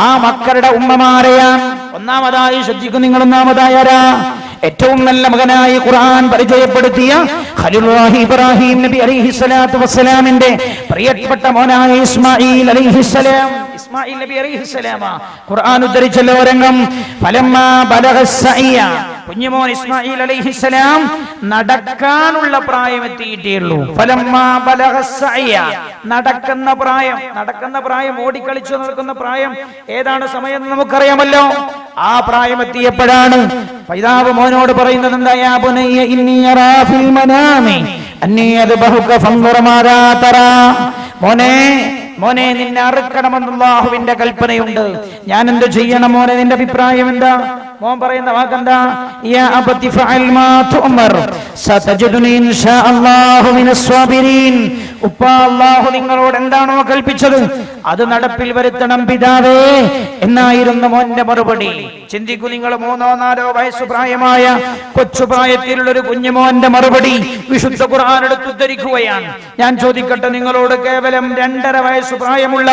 ആ മക്കളുടെ ഉമ്മമാരെയാണ്. ഒന്നാമതായി ശ്രദ്ധിക്കൂ നിങ്ങൾ. ഒന്നാമതായി ആരാ? ഏറ്റവും നല്ല മകനായി ഖുർആൻ പരിചയപ്പെടുത്തിയ ഖലീലുല്ലാഹി ഇബ്രാഹിം നബി അലൈഹിസ്സലാത്തു വസ്സലാമിന്റെ പ്രിയപ്പെട്ട മോനായ ഇസ്മാഈൽ അലൈഹിസ്സലാം. ഇസ്മാഈൽ നബി അലൈഹിസ്സലാം ഖുർആൻ ഉദ്ധരിച്ചല്ലോ രംഗം. ഫലമ്മാ ബലഗസ്സഇയ, കുഞ്ഞുമോൻ ഇസ്മാഈൽ അലൈഹിസ്സലാം നടക്കാനുള്ള പ്രായം എത്തിയിട്ടേയുള്ളൂ. ഫലമ്മാ ബലഗസ്സഇയ, നടക്കുന്ന പ്രായം, ഓടിക്കളിച്ചു നടക്കുന്ന പ്രായം. ഏതാണ് സമയം നമുക്കറിയാമല്ലോ. ആ പ്രായം എത്തിയപ്പോഴാണ് പിതാവ് മോനോട് പറയുന്നത് എന്താ? യാ ബുനയ്യ ഇന്നി അറാ ഫിൽ മനാമി അന്നി അദ്ബഹുക ഫൻദുർ മാദാ തറാ. മോനെ നിന്നെ അറുക്കണമെന്ന് അല്ലാഹുവിന്റെ കൽപ്പനയുണ്ട്. ഞാൻ എന്ത് ചെയ്യണം മോനെ? നിന്റെ അഭിപ്രായം എന്താ? മോൻ പറയുന്ന വാക്കെന്താ? യാ അബതി ഫഅൽ മാ തുഅമർ സതജിദുനി ഇൻഷാ അല്ലാഹു മിനസ് സ്വാബിരീൻ. ഉപ്പ, അല്ലാഹു നിങ്ങളോട് എന്താണോ കൽപ്പിച്ചത് അത് നടപ്പിൽ വരുത്തണം പിതാവേ എന്നായിരുന്നു മോന്റെ മറുപടി. ചിന്തിക്കൂ നിങ്ങൾ. 3-4 വയസ്സ് പ്രായമായ കൊച്ചുപ്രായത്തിലുള്ള ഒരു കുഞ്ഞുമോന്റെ മറുപടി വിശുദ്ധ ഖുർആൻ എടുത്തുദ്ധരിക്കുകയാണ്. ഞാൻ ചോദിക്കട്ടെ നിങ്ങളോട്, കേവലം 2.5 വയസ്സ് പ്രായമുള്ള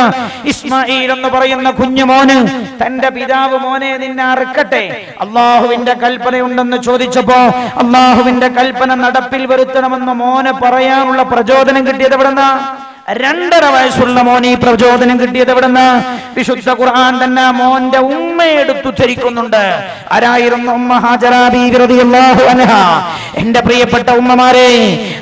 ഇസ്മാഈൽ എന്ന് പറയുന്ന കുഞ്ഞുമോന് തന്റെ പിതാവ് മോനെ നിന്നെ അറുക്കട്ടെ, അള്ളാഹുവിന്റെ കൽപ്പനയുണ്ടെന്ന് ചോദിച്ചപ്പോ അള്ളാഹുവിന്റെ കൽപ്പന നടപ്പിൽ വരുത്തണമെന്ന് മോനെ പറയാനുള്ള പ്രചോദനം കിട്ടിയത് എവിടെന്നാ? 2.5 വയസ്സുള്ള മോനെ ഈ പ്രചോദനം കിട്ടിയത് എവിടെന്ന്? വിശുദ്ധ ഖുർആൻ തന്നെ മോന്റെ ഉമ്മയെ എടുത്തുദ്ധരിക്കുന്നുണ്ട്. ആരായിരുന്നു ഉമ്മ? ഹാജറ ബീവി റളിയല്ലാഹു അൻഹാ. എന്റെ പ്രിയപ്പെട്ട ഉമ്മമാരെ,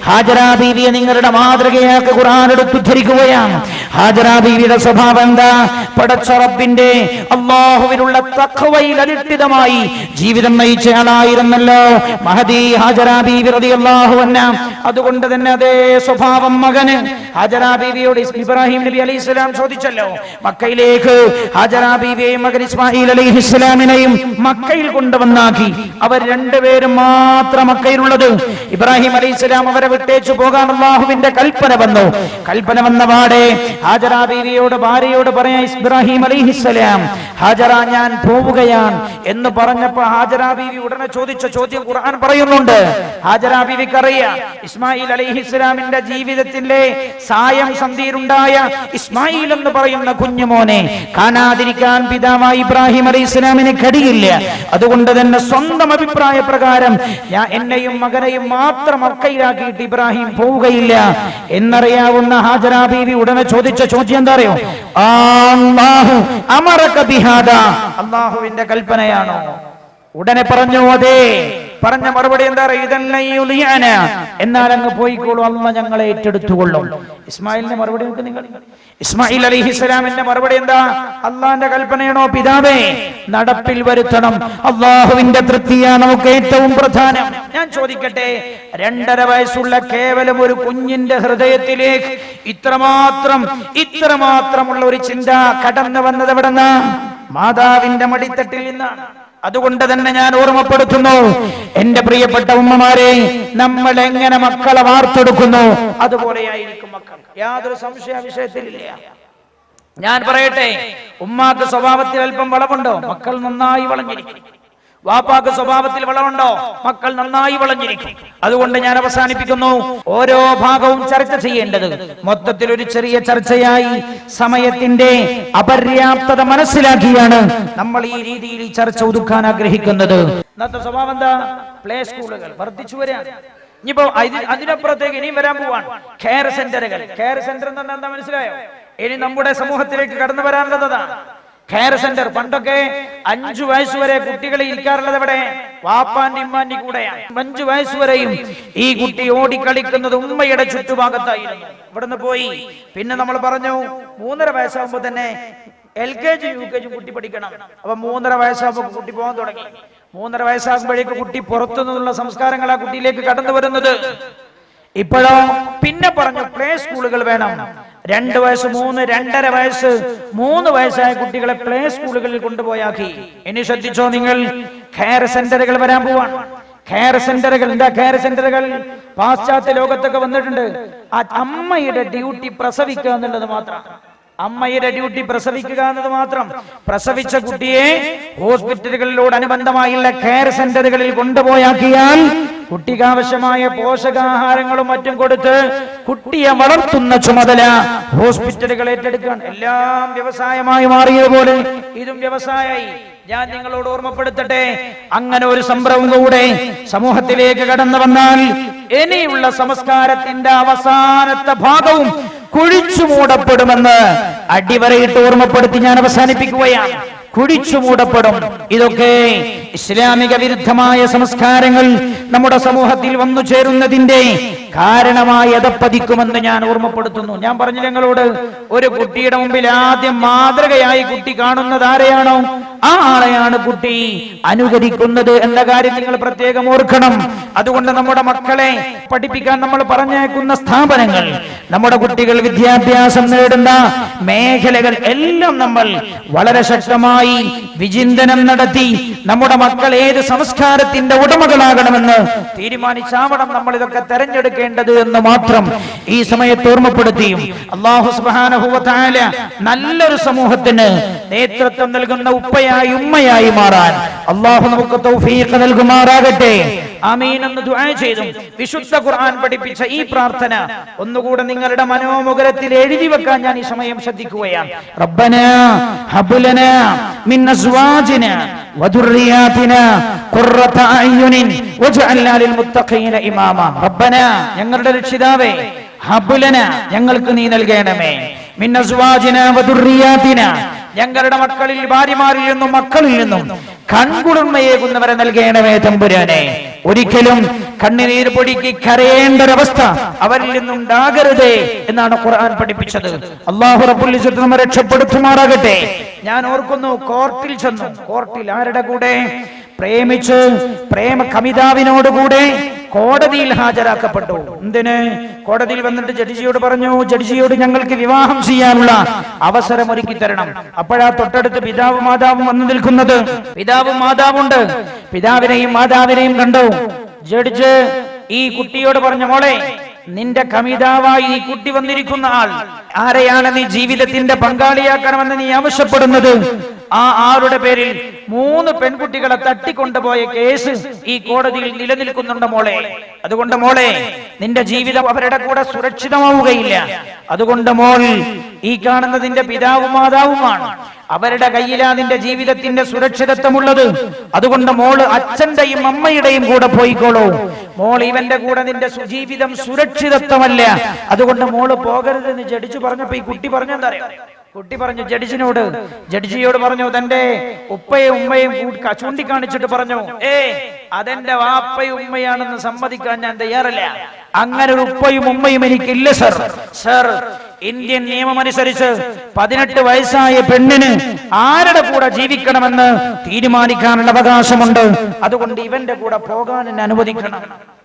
ഹാജറ ബീവിയെ നിങ്ങളുടെ മാതൃകയാക്കി ഖുർആൻ എടുത്തുദ്ധരിക്കുകയാണ്. ഹാജറ ബീവിയുടെ സ്വഭാവം എന്താ? പടച്ച റബ്ബിന്റെ അല്ലാഹുവിലുള്ള തഖ്വയിൽ അധിഷ്ഠിതമായി ജീവിതം നയിച്ച ആളായിരുന്നല്ലോ മഹദി ഹാജറ ബീവി റളിയല്ലാഹു അൻഹ. അതുകൊണ്ട് തന്നെ അതേ സ്വഭാവം മകന് ഹാജറ ബീവിയോട് ഇബ്രാഹിം നബി അലൈഹിസ്സലാം ചോദിച്ചല്ലോ. മക്കയിലേക്ക് ഹാജറ ബീവിയെയും മകൻ ഇസ്മായിൽ അലൈഹിസ്സലാമിനെയും മക്കയിൽ കൊണ്ടുവന്നാക്കി. അവർ രണ്ടുപേരും മാത്രം മക്കയിലുള്ളത്. ഇബ്രാഹിം അലൈഹിസ്സലാം അവരെ വിട്ടേച്ചു പോകാൻ അല്ലാഹുവിന്റെ കൽപ്പന വന്നു. കൽപ്പന വന്ന പാടെ ഹാജറ ബീവിയോട് ഭാര്യയോട് പറയാ, ഇബ്രാഹിം അലൈഹിസ്സലാം, ഹാജറ ഞാൻ പോവുകയാണ് എന്ന് പറഞ്ഞപ്പോ ഹാജറ ബീവി ഉടനെ ചോദിച്ച ചോദ്യം ഖുർആൻ പറയുന്നുണ്ട്. ഹാജറ ബീവിക്ക് അറിയാം ഇസ്മായിൽ അലൈഹിസ്സലാമിന്റെ ജീവിതത്തിലെ സായം സന്ധിയിലുണ്ടായ ഇസ്മായിൽ എന്ന് പറയുന്ന കുഞ്ഞുമോനെ കാണാതിരിക്കാൻ പിതാവായ ഇബ്രാഹിം അലൈഹിസ്സലാമിന് കഴിയില്ല. അതുകൊണ്ട് തന്നെ സ്വന്തം അഭിപ്രായ പ്രകാരം എന്നെയും മകനെയും മാത്രം മക്കയിലാക്കിയിട്ട് ഇബ്രാഹിം പോവുകയില്ല എന്നറിയാവുന്ന ഹാജറ ബീവി ഉടനെ ചോദിച്ച ചോദ്യം എന്താ അറിയോ? അല്ലാഹു അമറക ബിഹാദാ, അല്ലാഹുവിന്റെ കൽപ്പനയാണോ? ഉടനെ പറഞ്ഞു അതെ. പറഞ്ഞ മറുപടി എന്താ? ഇതല്ല, എന്നാൽ അങ്ങ് പോയിക്കോളൂ, അല്ലാഹ് ഞങ്ങളെ ഏറ്റെടുത്തുകൊള്ളും. ഇസ്മായിലിന്റെ മറുപടി നോക്ക് നിങ്ങൾ. ഇസ്മായിൽ അലൈഹിസ്സലാമിന്റെ മറുപടി എന്താ? അള്ളാന്റെ കൽപ്പനയാണോ പിതാവേ, നടപ്പിൽ വരുത്തണം. അള്ളാഹുവിന്റെ തൃപ്തിയാണ് നമുക്ക് ഏറ്റവും പ്രധാനം. ഞാൻ ചോദിക്കട്ടെ, 2.5 വയസ്സുള്ള കേവലം ഒരു കുഞ്ഞിന്റെ ഹൃദയത്തിലേക്ക് ഇത്രമാത്രമുള്ള ഒരു ചിന്ത കടന്നു വന്നത് എവിടെന്നാ? മാതാവിന്റെ മടിത്തട്ടിൽ നിന്നാണ്. അതുകൊണ്ട് തന്നെ ഞാൻ ഓർമ്മപ്പെടുത്തുന്നു, എന്റെ പ്രിയപ്പെട്ട ഉമ്മമാരെ, നമ്മൾ എങ്ങനെ മക്കളെ വാർത്തെടുക്കുന്നു അതുപോലെയായിരിക്കും മക്കൾ. യാതൊരു സംശയ വിഷയത്തിലില്ല. ഞാൻ പറയട്ടെ, ഉമ്മാക്ക് സ്വഭാവത്തിൽ അല്പം വളവുണ്ടോ? മക്കൾ നന്നായി വളഞ്ഞിരിക്കും. വാപ്പാക്ക് സ്വഭാവത്തിൽ വളവുണ്ടോ? മക്കൾ നന്നായി വളഞ്ഞിരിക്കും. അതുകൊണ്ട് ഞാൻ അവസാനിപ്പിക്കുന്നു. ഓരോ ഭാഗവും ചർച്ച ചെയ്യേണ്ടത് മൊത്തത്തിൽ ഒരു ചെറിയ ചർച്ചയായി സമയത്തിന്റെ അപര്യാപ്തത മനസ്സിലാക്കിയാണ് നമ്മൾ ഈ രീതിയിൽ ഈ ചർച്ച ഒതുക്കാൻ ആഗ്രഹിക്കുന്നത്. ഇന്നത്തെ സ്വഭാവം എന്താ? പ്ലേ സ്കൂളുകൾ വർദ്ധിച്ചു വരാൻ. ഇനിയിപ്പോ അതിനപ്പുറത്തേക്ക് ഇനിയും വരാൻ പോവാണ് കെയർ സെന്ററുകൾ. കെയർ സെന്റർ എന്താ മനസ്സിലായോ? ഇനി നമ്മുടെ സമൂഹത്തിലേക്ക് കടന്നു വരാനുള്ളതാണ് കെയർ സെന്റർ. പണ്ടൊക്കെ 5 വയസ്സ് വരെ കുട്ടികളെ ഇരിക്കാറുള്ളത് എവിടെ? വാപ്പാന്റെ ഇമ്മാന്റെ കൂടെയാണ്. 5 വയസ്സ് വരെയും ഈ കുട്ടി ഓടിക്കളിക്കുന്നത് ഉമ്മയുടെ ചുറ്റുഭാഗത്തായിരുന്നു. ഇവിടുന്ന് പോയി പിന്നെ നമ്മൾ പറഞ്ഞു 3.5 വയസ്സാകുമ്പോ തന്നെ LKG UKG കുട്ടി പഠിക്കണം. അപ്പൊ 3.5 വയസ്സാകുമ്പോ കുട്ടി പോകാൻ തുടങ്ങി. 3.5 വയസ്സാകുമ്പോഴേക്ക് കുട്ടി പുറത്തു നിന്നുള്ള സംസ്കാരങ്ങൾ ആ കുട്ടിയിലേക്ക് കടന്നു വരുന്നത്. ഇപ്പോഴോ പിന്നെ പറഞ്ഞു പ്ലേ സ്കൂളുകൾ വേണം. 2 വയസ്സ് 3 2.5 വയസ്സ് 3 വയസ്സായ കുട്ടികളെ പ്ലേ സ്കൂളുകളിൽ കൊണ്ടുപോയാക്കി. ഇനി ശ്രദ്ധിച്ചോ നിങ്ങൾ, കെയർ സെന്ററുകൾ വരാൻ പോവാണ്. കെയർ സെന്ററുകൾ എന്താ? കെയർ സെന്ററുകൾ പാശ്ചാത്യ ലോകത്തൊക്കെ വന്നിട്ടുണ്ട്. ആ അമ്മയുടെ ഡ്യൂട്ടി പ്രസവിക്കുക എന്നുള്ളത് മാത്രം. അമ്മയുടെ ഡ്യൂട്ടി പ്രസവിക്കുക എന്നത് മാത്രം. പ്രസവിച്ച കുട്ടിയെ ഹോസ്പിറ്റലുകളിലോടനുബന്ധമായുള്ള കെയർ സെന്ററുകളിൽ കൊണ്ടുപോയാക്കിയാൽ കുട്ടിക്ക് ആവശ്യമായ പോഷകാഹാരങ്ങളും മറ്റും കൊടുത്ത് കുട്ടിയെ വളർത്തുന്ന ചുമതല ഹോസ്പിറ്റലുകൾ ഏറ്റെടുക്കുകയാണ്. എല്ലാം വ്യവസായമായി മാറിയതുപോലെ ഇതും വ്യവസായമായി. ഞാൻ നിങ്ങളോട് ഓർമ്മപ്പെടുത്തട്ടെ, അങ്ങനെ ഒരു സംരംഭം കൂടെ സമൂഹത്തിലേക്ക് കടന്നു വന്നാൽ ഇനിയുള്ള സംസ്കാരത്തിന്റെ അവസാനത്തെ ഭാഗവും കുഴിച്ചു മൂടപ്പെടുമെന്ന് അടിവരയിട്ട് ഓർമ്മപ്പെടുത്തി ഞാൻ അവസാനിപ്പിക്കുകയാണ്. കുഴിച്ചു മൂടപ്പെടും. ഇതൊക്കെ ഇസ്ലാമിക വിരുദ്ധമായ സംസ്കാരങ്ങൾ നമ്മുടെ സമൂഹത്തിൽ വന്നു ചേരുന്നതിന്റെ കാരണമായി അതപ്പതിക്കുമെന്ന് ഞാൻ ഓർമ്മപ്പെടുത്തുന്നു. ഞാൻ പറഞ്ഞു ഞങ്ങളോട്, ഒരു കുട്ടിയുടെ മുമ്പിൽ ആദ്യം മാതൃകയായി കുട്ടി കാണുന്നത് ആരെയാണോ ആ ആളെയാണ് കുട്ടി അനുകരിക്കുന്നത് എന്ന കാര്യം നിങ്ങൾ പ്രത്യേകം ഓർക്കണം. അതുകൊണ്ട് നമ്മുടെ മക്കളെ പഠിപ്പിക്കാൻ നമ്മൾ പറഞ്ഞേക്കുന്ന സ്ഥാപനങ്ങൾ, നമ്മുടെ കുട്ടികൾ വിദ്യാഭ്യാസം നേടുന്ന മേഖലകൾ എല്ലാം നമ്മൾ വളരെ ശക്തമായി വിചിന്തനം നടത്തി നമ്മുടെ മക്കൾ ഏത് സംസ്കാരത്തിന്റെ ഉടമകളാകണമെന്ന് തീരുമാനിച്ചാവണം നമ്മൾ ഇതൊക്കെ തെരഞ്ഞെടുക്കേണ്ടത് എന്ന് മാത്രം ഈ സമയത്ത് ഓർമ്മപ്പെടുത്തിയും അല്ലാഹു സുബ്ഹാനഹു വ തആല നല്ലൊരു സമൂഹത്തിന് നേതൃത്വം നൽകുന്ന ഉപ്പയായി ഉമ്മയായി മാറാൻ അല്ലാഹു നമുക്ക് തൗഫീഖ് നൽകുമാറാകട്ടെ. ആമീൻ എന്ന് ദുആ ചെയ്തു വിശുദ്ധ ഖുർആൻ പഠിപ്പിച്ച ഈ പ്രാർത്ഥന ഒന്നുകൂടെ നിങ്ങളുടെ മനോമുഖരത്തിൽ എഴുതി വെക്കാൻ ഞാൻ ഈ സമയം ശ്രദ്ധിക്കുകയാണ്. റബ്ബനാ ഹബ് ലനാ മിൻ അസ്വാജിനാ വദുർരിയാതിനാ ഖുർറത അയ്യുനിൻ വജ്അൽനാ ലിൽ മുത്തഖീന ഇമാമ. റബ്ബനാ, ഞങ്ങളുടെ രക്ഷിതാവേ, ഹബ് ലനാ, ഞങ്ങൾക്ക് നീ നൽകണമേ, മിൻ അസ്വാജിനാ വദുർരിയാതിനാ, ഞങ്ങളുടെ മക്കളിൽ ഭാര്യമാരിൽ നിന്നും മക്കളിൽ നിന്നും കൺകുളിർമയേകുന്നവരെ നൽകണമേ തമ്പുരാനെ. ഒരിക്കലും കണ്ണുനീര് പൊടിക്ക് കരയേണ്ടൊരവസ്ഥ അവരിൽ നിന്നുണ്ടാകരുതേ എന്നാണ് ഖുർആൻ പഠിപ്പിച്ചത്. അല്ലാഹു റബ്ബുൽ ഇസ്സത്ത് നമ്മെ രക്ഷപ്പെടുത്തുമാറാകട്ടെ. ഞാൻ ഓർക്കുന്നു, കോർട്ടിൽ ചെന്നു. കോർട്ടിൽ ആരുടെ കൂടെ? പ്രേമിച്ച് കമിതാവിനോടുകൂടെ കോടതിയിൽ ഹാജരാക്കപ്പെട്ടു. എന്തിന്? കോടതിയിൽ വന്നിട്ട് ജഡ്ജിയോട് പറഞ്ഞു, ജഡ്ജിയോട് ഞങ്ങൾക്ക് വിവാഹം ചെയ്യാനുള്ള അവസരം ഒരുക്കി തരണം. അപ്പോഴാ തൊട്ടടുത്ത് പിതാവും മാതാവും വന്നു നിൽക്കുന്നത്. പിതാവും മാതാവുണ്ട്. പിതാവിനെയും മാതാവിനെയും കണ്ടു. ജഡ്ജ് ഈ കുട്ടിയോട് പറഞ്ഞു, മോളെ, നിന്റെ കമിതാവായി ഈ കുട്ടി വന്നിരിക്കുന്ന ആൾ ആരെയാണ് നീ ജീവിതത്തിന്റെ പങ്കാളിയാക്കണമെന്ന് നീ ആവശ്യപ്പെടുന്നത്? ആ ആളുടെ പേരിൽ 3 പെൺകുട്ടികളെ തട്ടിക്കൊണ്ടുപോയ കേസ് ഈ കോടതിയിൽ നിലനിൽക്കുന്നുണ്ട് മോളെ. അതുകൊണ്ട് മോളെ, നിന്റെ ജീവിതം അവരുടെ കൂടെ സുരക്ഷിതമാവുകയില്ല. അതുകൊണ്ട് മോൾ, ഈ കാണുന്നതിന്റെ പിതാവും മാതാവുമാണ്. അവരുടെ കയ്യിലാ നിന്റെ ജീവിതത്തിന്റെ സുരക്ഷിതത്വമുള്ളത്. അതുകൊണ്ട് മോള് അച്ഛന്റെയും അമ്മയുടെയും കൂടെ പോയിക്കോളൂ. മോൾ ഇവന്റെ കൂടെ നിന്റെ ജീവിതം സുരക്ഷിതത്വമല്ല. അതുകൊണ്ട് മോള് പോകരുതെന്ന് ജഡ്ജി പറഞ്ഞപ്പോ ഈ കുട്ടി പറഞ്ഞെന്താ അറിയോ? കുട്ടി പറഞ്ഞു ജഡ്ജിയോട് പറഞ്ഞു, തന്റെ ഉപ്പയും ഉമ്മയും ചൂണ്ടിക്കാണിച്ചിട്ട് പറഞ്ഞു, അതെന്റെ വാപ്പയും ഉമ്മയാണെന്ന് സമ്മതിക്കാൻ ഞാൻ തയ്യാറല്ല. അങ്ങനെ ഒരു ഉപ്പയും ഉമ്മയും എനിക്കില്ല സർ. ഇന്ത്യൻ നിയമം അനുസരിച്ച് 18 വയസ്സായ പെണ്ണിന് ആരുടെ കൂടെ ജീവിക്കണമെന്ന് തീരുമാനിക്കാനുള്ള അവകാശമുണ്ട്. അതുകൊണ്ട് ഇവന്റെ കൂടെ പോകാൻ എന്നെ അനുവദിക്കണം.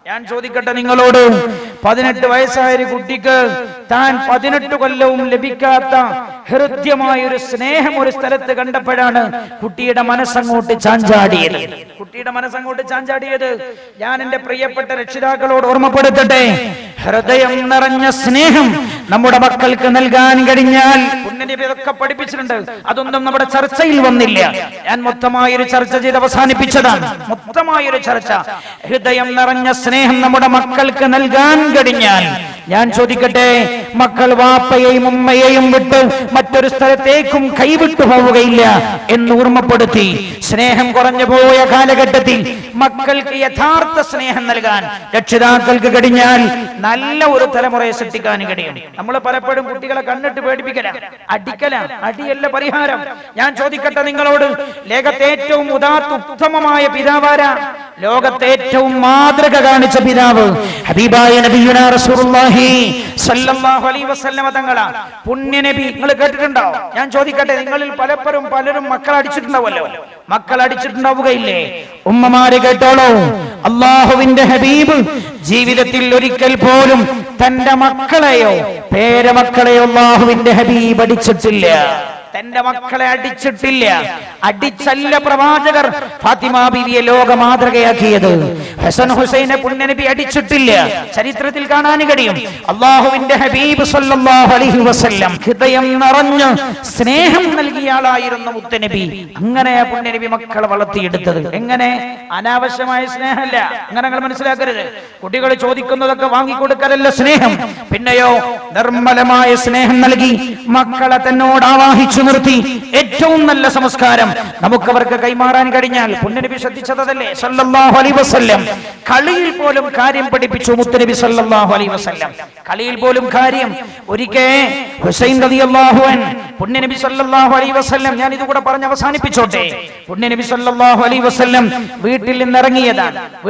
ഞാൻ ചോദിക്കട്ടെ നിങ്ങളോട്, 18 വയസ്സായ ഒരു കുട്ടിക്ക് താൻ 18 കൊല്ലവും ലഭിക്കാത്ത ഹൃദ്യമായ ഒരു സ്നേഹം ഒരു സ്ഥലത്ത് കണ്ടപ്പോഴാണ് കുട്ടിയുടെ മനസ്സങ്ങോട്ട് ചാഞ്ചാടിയത്. ഞാൻ എന്റെ പ്രിയപ്പെട്ട രക്ഷിതാക്കളോട് ഓർമ്മപ്പെടുത്തട്ടെ, ഹൃദയം നിറഞ്ഞ സ്നേഹം നമ്മുടെ മക്കൾക്ക് നൽകാൻ കഴിഞ്ഞാൽ ഇതൊക്കെ പഠിപ്പിച്ചിട്ടുണ്ട്. അതൊന്നും നമ്മുടെ ചർച്ചയിൽ വന്നില്ല. ഞാൻ മൊത്തമായൊരു ചർച്ച ചെയ്ത് അവസാനിപ്പിച്ചതാണ്. മൊത്തമായൊരു ചർച്ച. ഹൃദയം നിറഞ്ഞ സ്നേഹം നമ്മുടെ മക്കൾക്ക് നൽകാൻ കഴിഞ്ഞാൽ, ഞാൻ ചോദിക്കട്ടെ, മക്കൾ വാപ്പയെയും ഉമ്മയെയും വിട്ട് മറ്റൊരു സ്ഥലത്തേക്കും കൈവിട്ടു പോവുകയില്ല എന്ന് ഓർമ്മപ്പെടുത്തി. സ്നേഹം കുറഞ്ഞു പോയ കാലഘട്ടത്തിൽ മക്കൾക്ക് യഥാർത്ഥ സ്നേഹം നൽകാൻ രക്ഷിതാക്കൾക്ക് കഴിഞ്ഞാൽ നല്ല ഒരു തലമുറയെ സൃഷ്ടിക്കാൻ കഴിയും. നമ്മൾ പലപ്പോഴും കുട്ടികളെ കണ്ടിട്ട് പേടിപ്പിക്കല, അടിക്കല. അടിയല്ല പരിഹാരം. ഞാൻ ചോദിക്കട്ടെ നിങ്ങളോട്, ലോകത്തെ ഏറ്റവും ഉത്തമമായ പിതാവാരാ? ലോകത്തെ ഏറ്റവും മാതൃക കാണിച്ച പിതാവ് ഹബീബായ നബിയുനാ റസൂലുള്ളാഹി സ്വല്ലല്ലാഹു അലൈഹി വസല്ലമ തങ്ങളാ. പുണ്യ നബി നിങ്ങൾ കേട്ടിട്ടുണ്ടോ? ഞാൻ ചോദിക്കട്ടെ, നിങ്ങളിൽ പലരും മക്കൾ അടിച്ചിട്ടുണ്ടാവുകയില്ലേ? ഉമ്മമാര് കേട്ടോളൂ, അല്ലാഹുവിന്റെ ഹബീബ് ജീവിതത്തിൽ ഒരിക്കൽ പോലും തന്റെ മക്കളെയോ പേരമക്കളെയോ അല്ലാഹുവിന്റെ ഹബീബ് അടിച്ചിട്ടില്ല. തന്റെ മക്കളെ അടിച്ചിട്ടില്ല. അടിച്ചല്ല പ്രവാചകർ ഫാത്തിമ ബീവിയെ ലോക മാതൃകയാക്കിയത്. ഹസൻ ഹുസൈനെ പുണ്യനബി അടിച്ചിട്ടില്ല. ചരിത്രത്തിൽ കാണാൻ കഴിയും. അല്ലാഹുവിന്റെ ഹബീബ് സല്ലല്ലാഹു അലൈഹി വസല്ലം ഹൃദയം നിറഞ്ഞ് സ്നേഹം നൽകിയ ആളായിരുന്നു മുത്തനബി. അങ്ങനെ പുണ്യനബി മക്കളെ വളർത്തിയെടുത്തത്. എങ്ങനെ? അനാവശ്യമായ സ്നേഹമല്ല. അങ്ങനെ നിങ്ങൾ മനസ്സിലാക്കരുത്. കുട്ടികൾ ചോദിക്കുന്നതൊക്കെ വാങ്ങിക്കൊടുക്കലല്ല സ്നേഹം. പിന്നെയോ നിർമ്മലമായ സ്നേഹം നൽകി മക്കളെ തന്നോട് ആവാഹിച്ചു നിർത്തി ഏറ്റവും നല്ല സംസ്കാരം നമുക്കവർക്ക് കൈമാറാൻ കഴിഞ്ഞാൽ, പുണ്യനബി ശ്രദ്ധിച്ചതല്ലേ സല്ലല്ലാഹു അലൈഹി വസല്ലം. കളിയിൽ പോലും കാര്യം പഠിപ്പിച്ചു മുത്തനബി സല്ലല്ലാഹു അലൈഹി വസല്ലം. കളിയിൽ പോലും കാര്യം. ഒരിക്കൽ ഹുസൈൻ റളിയല്ലാഹു അൻഹു പുണ്യനബി സല്ലല്ലാഹു അലൈഹി വസല്ലം, ഞാൻ ഇതുകൂടെ പറഞ്ഞ് അവസാനിപ്പിച്ചോട്ടെ. പുണ്യനബി സല്ലല്ലാഹു അലൈഹി വസല്ലം വീട്ടിൽ നിന്ന് ഇറങ്ങിയതാണ്.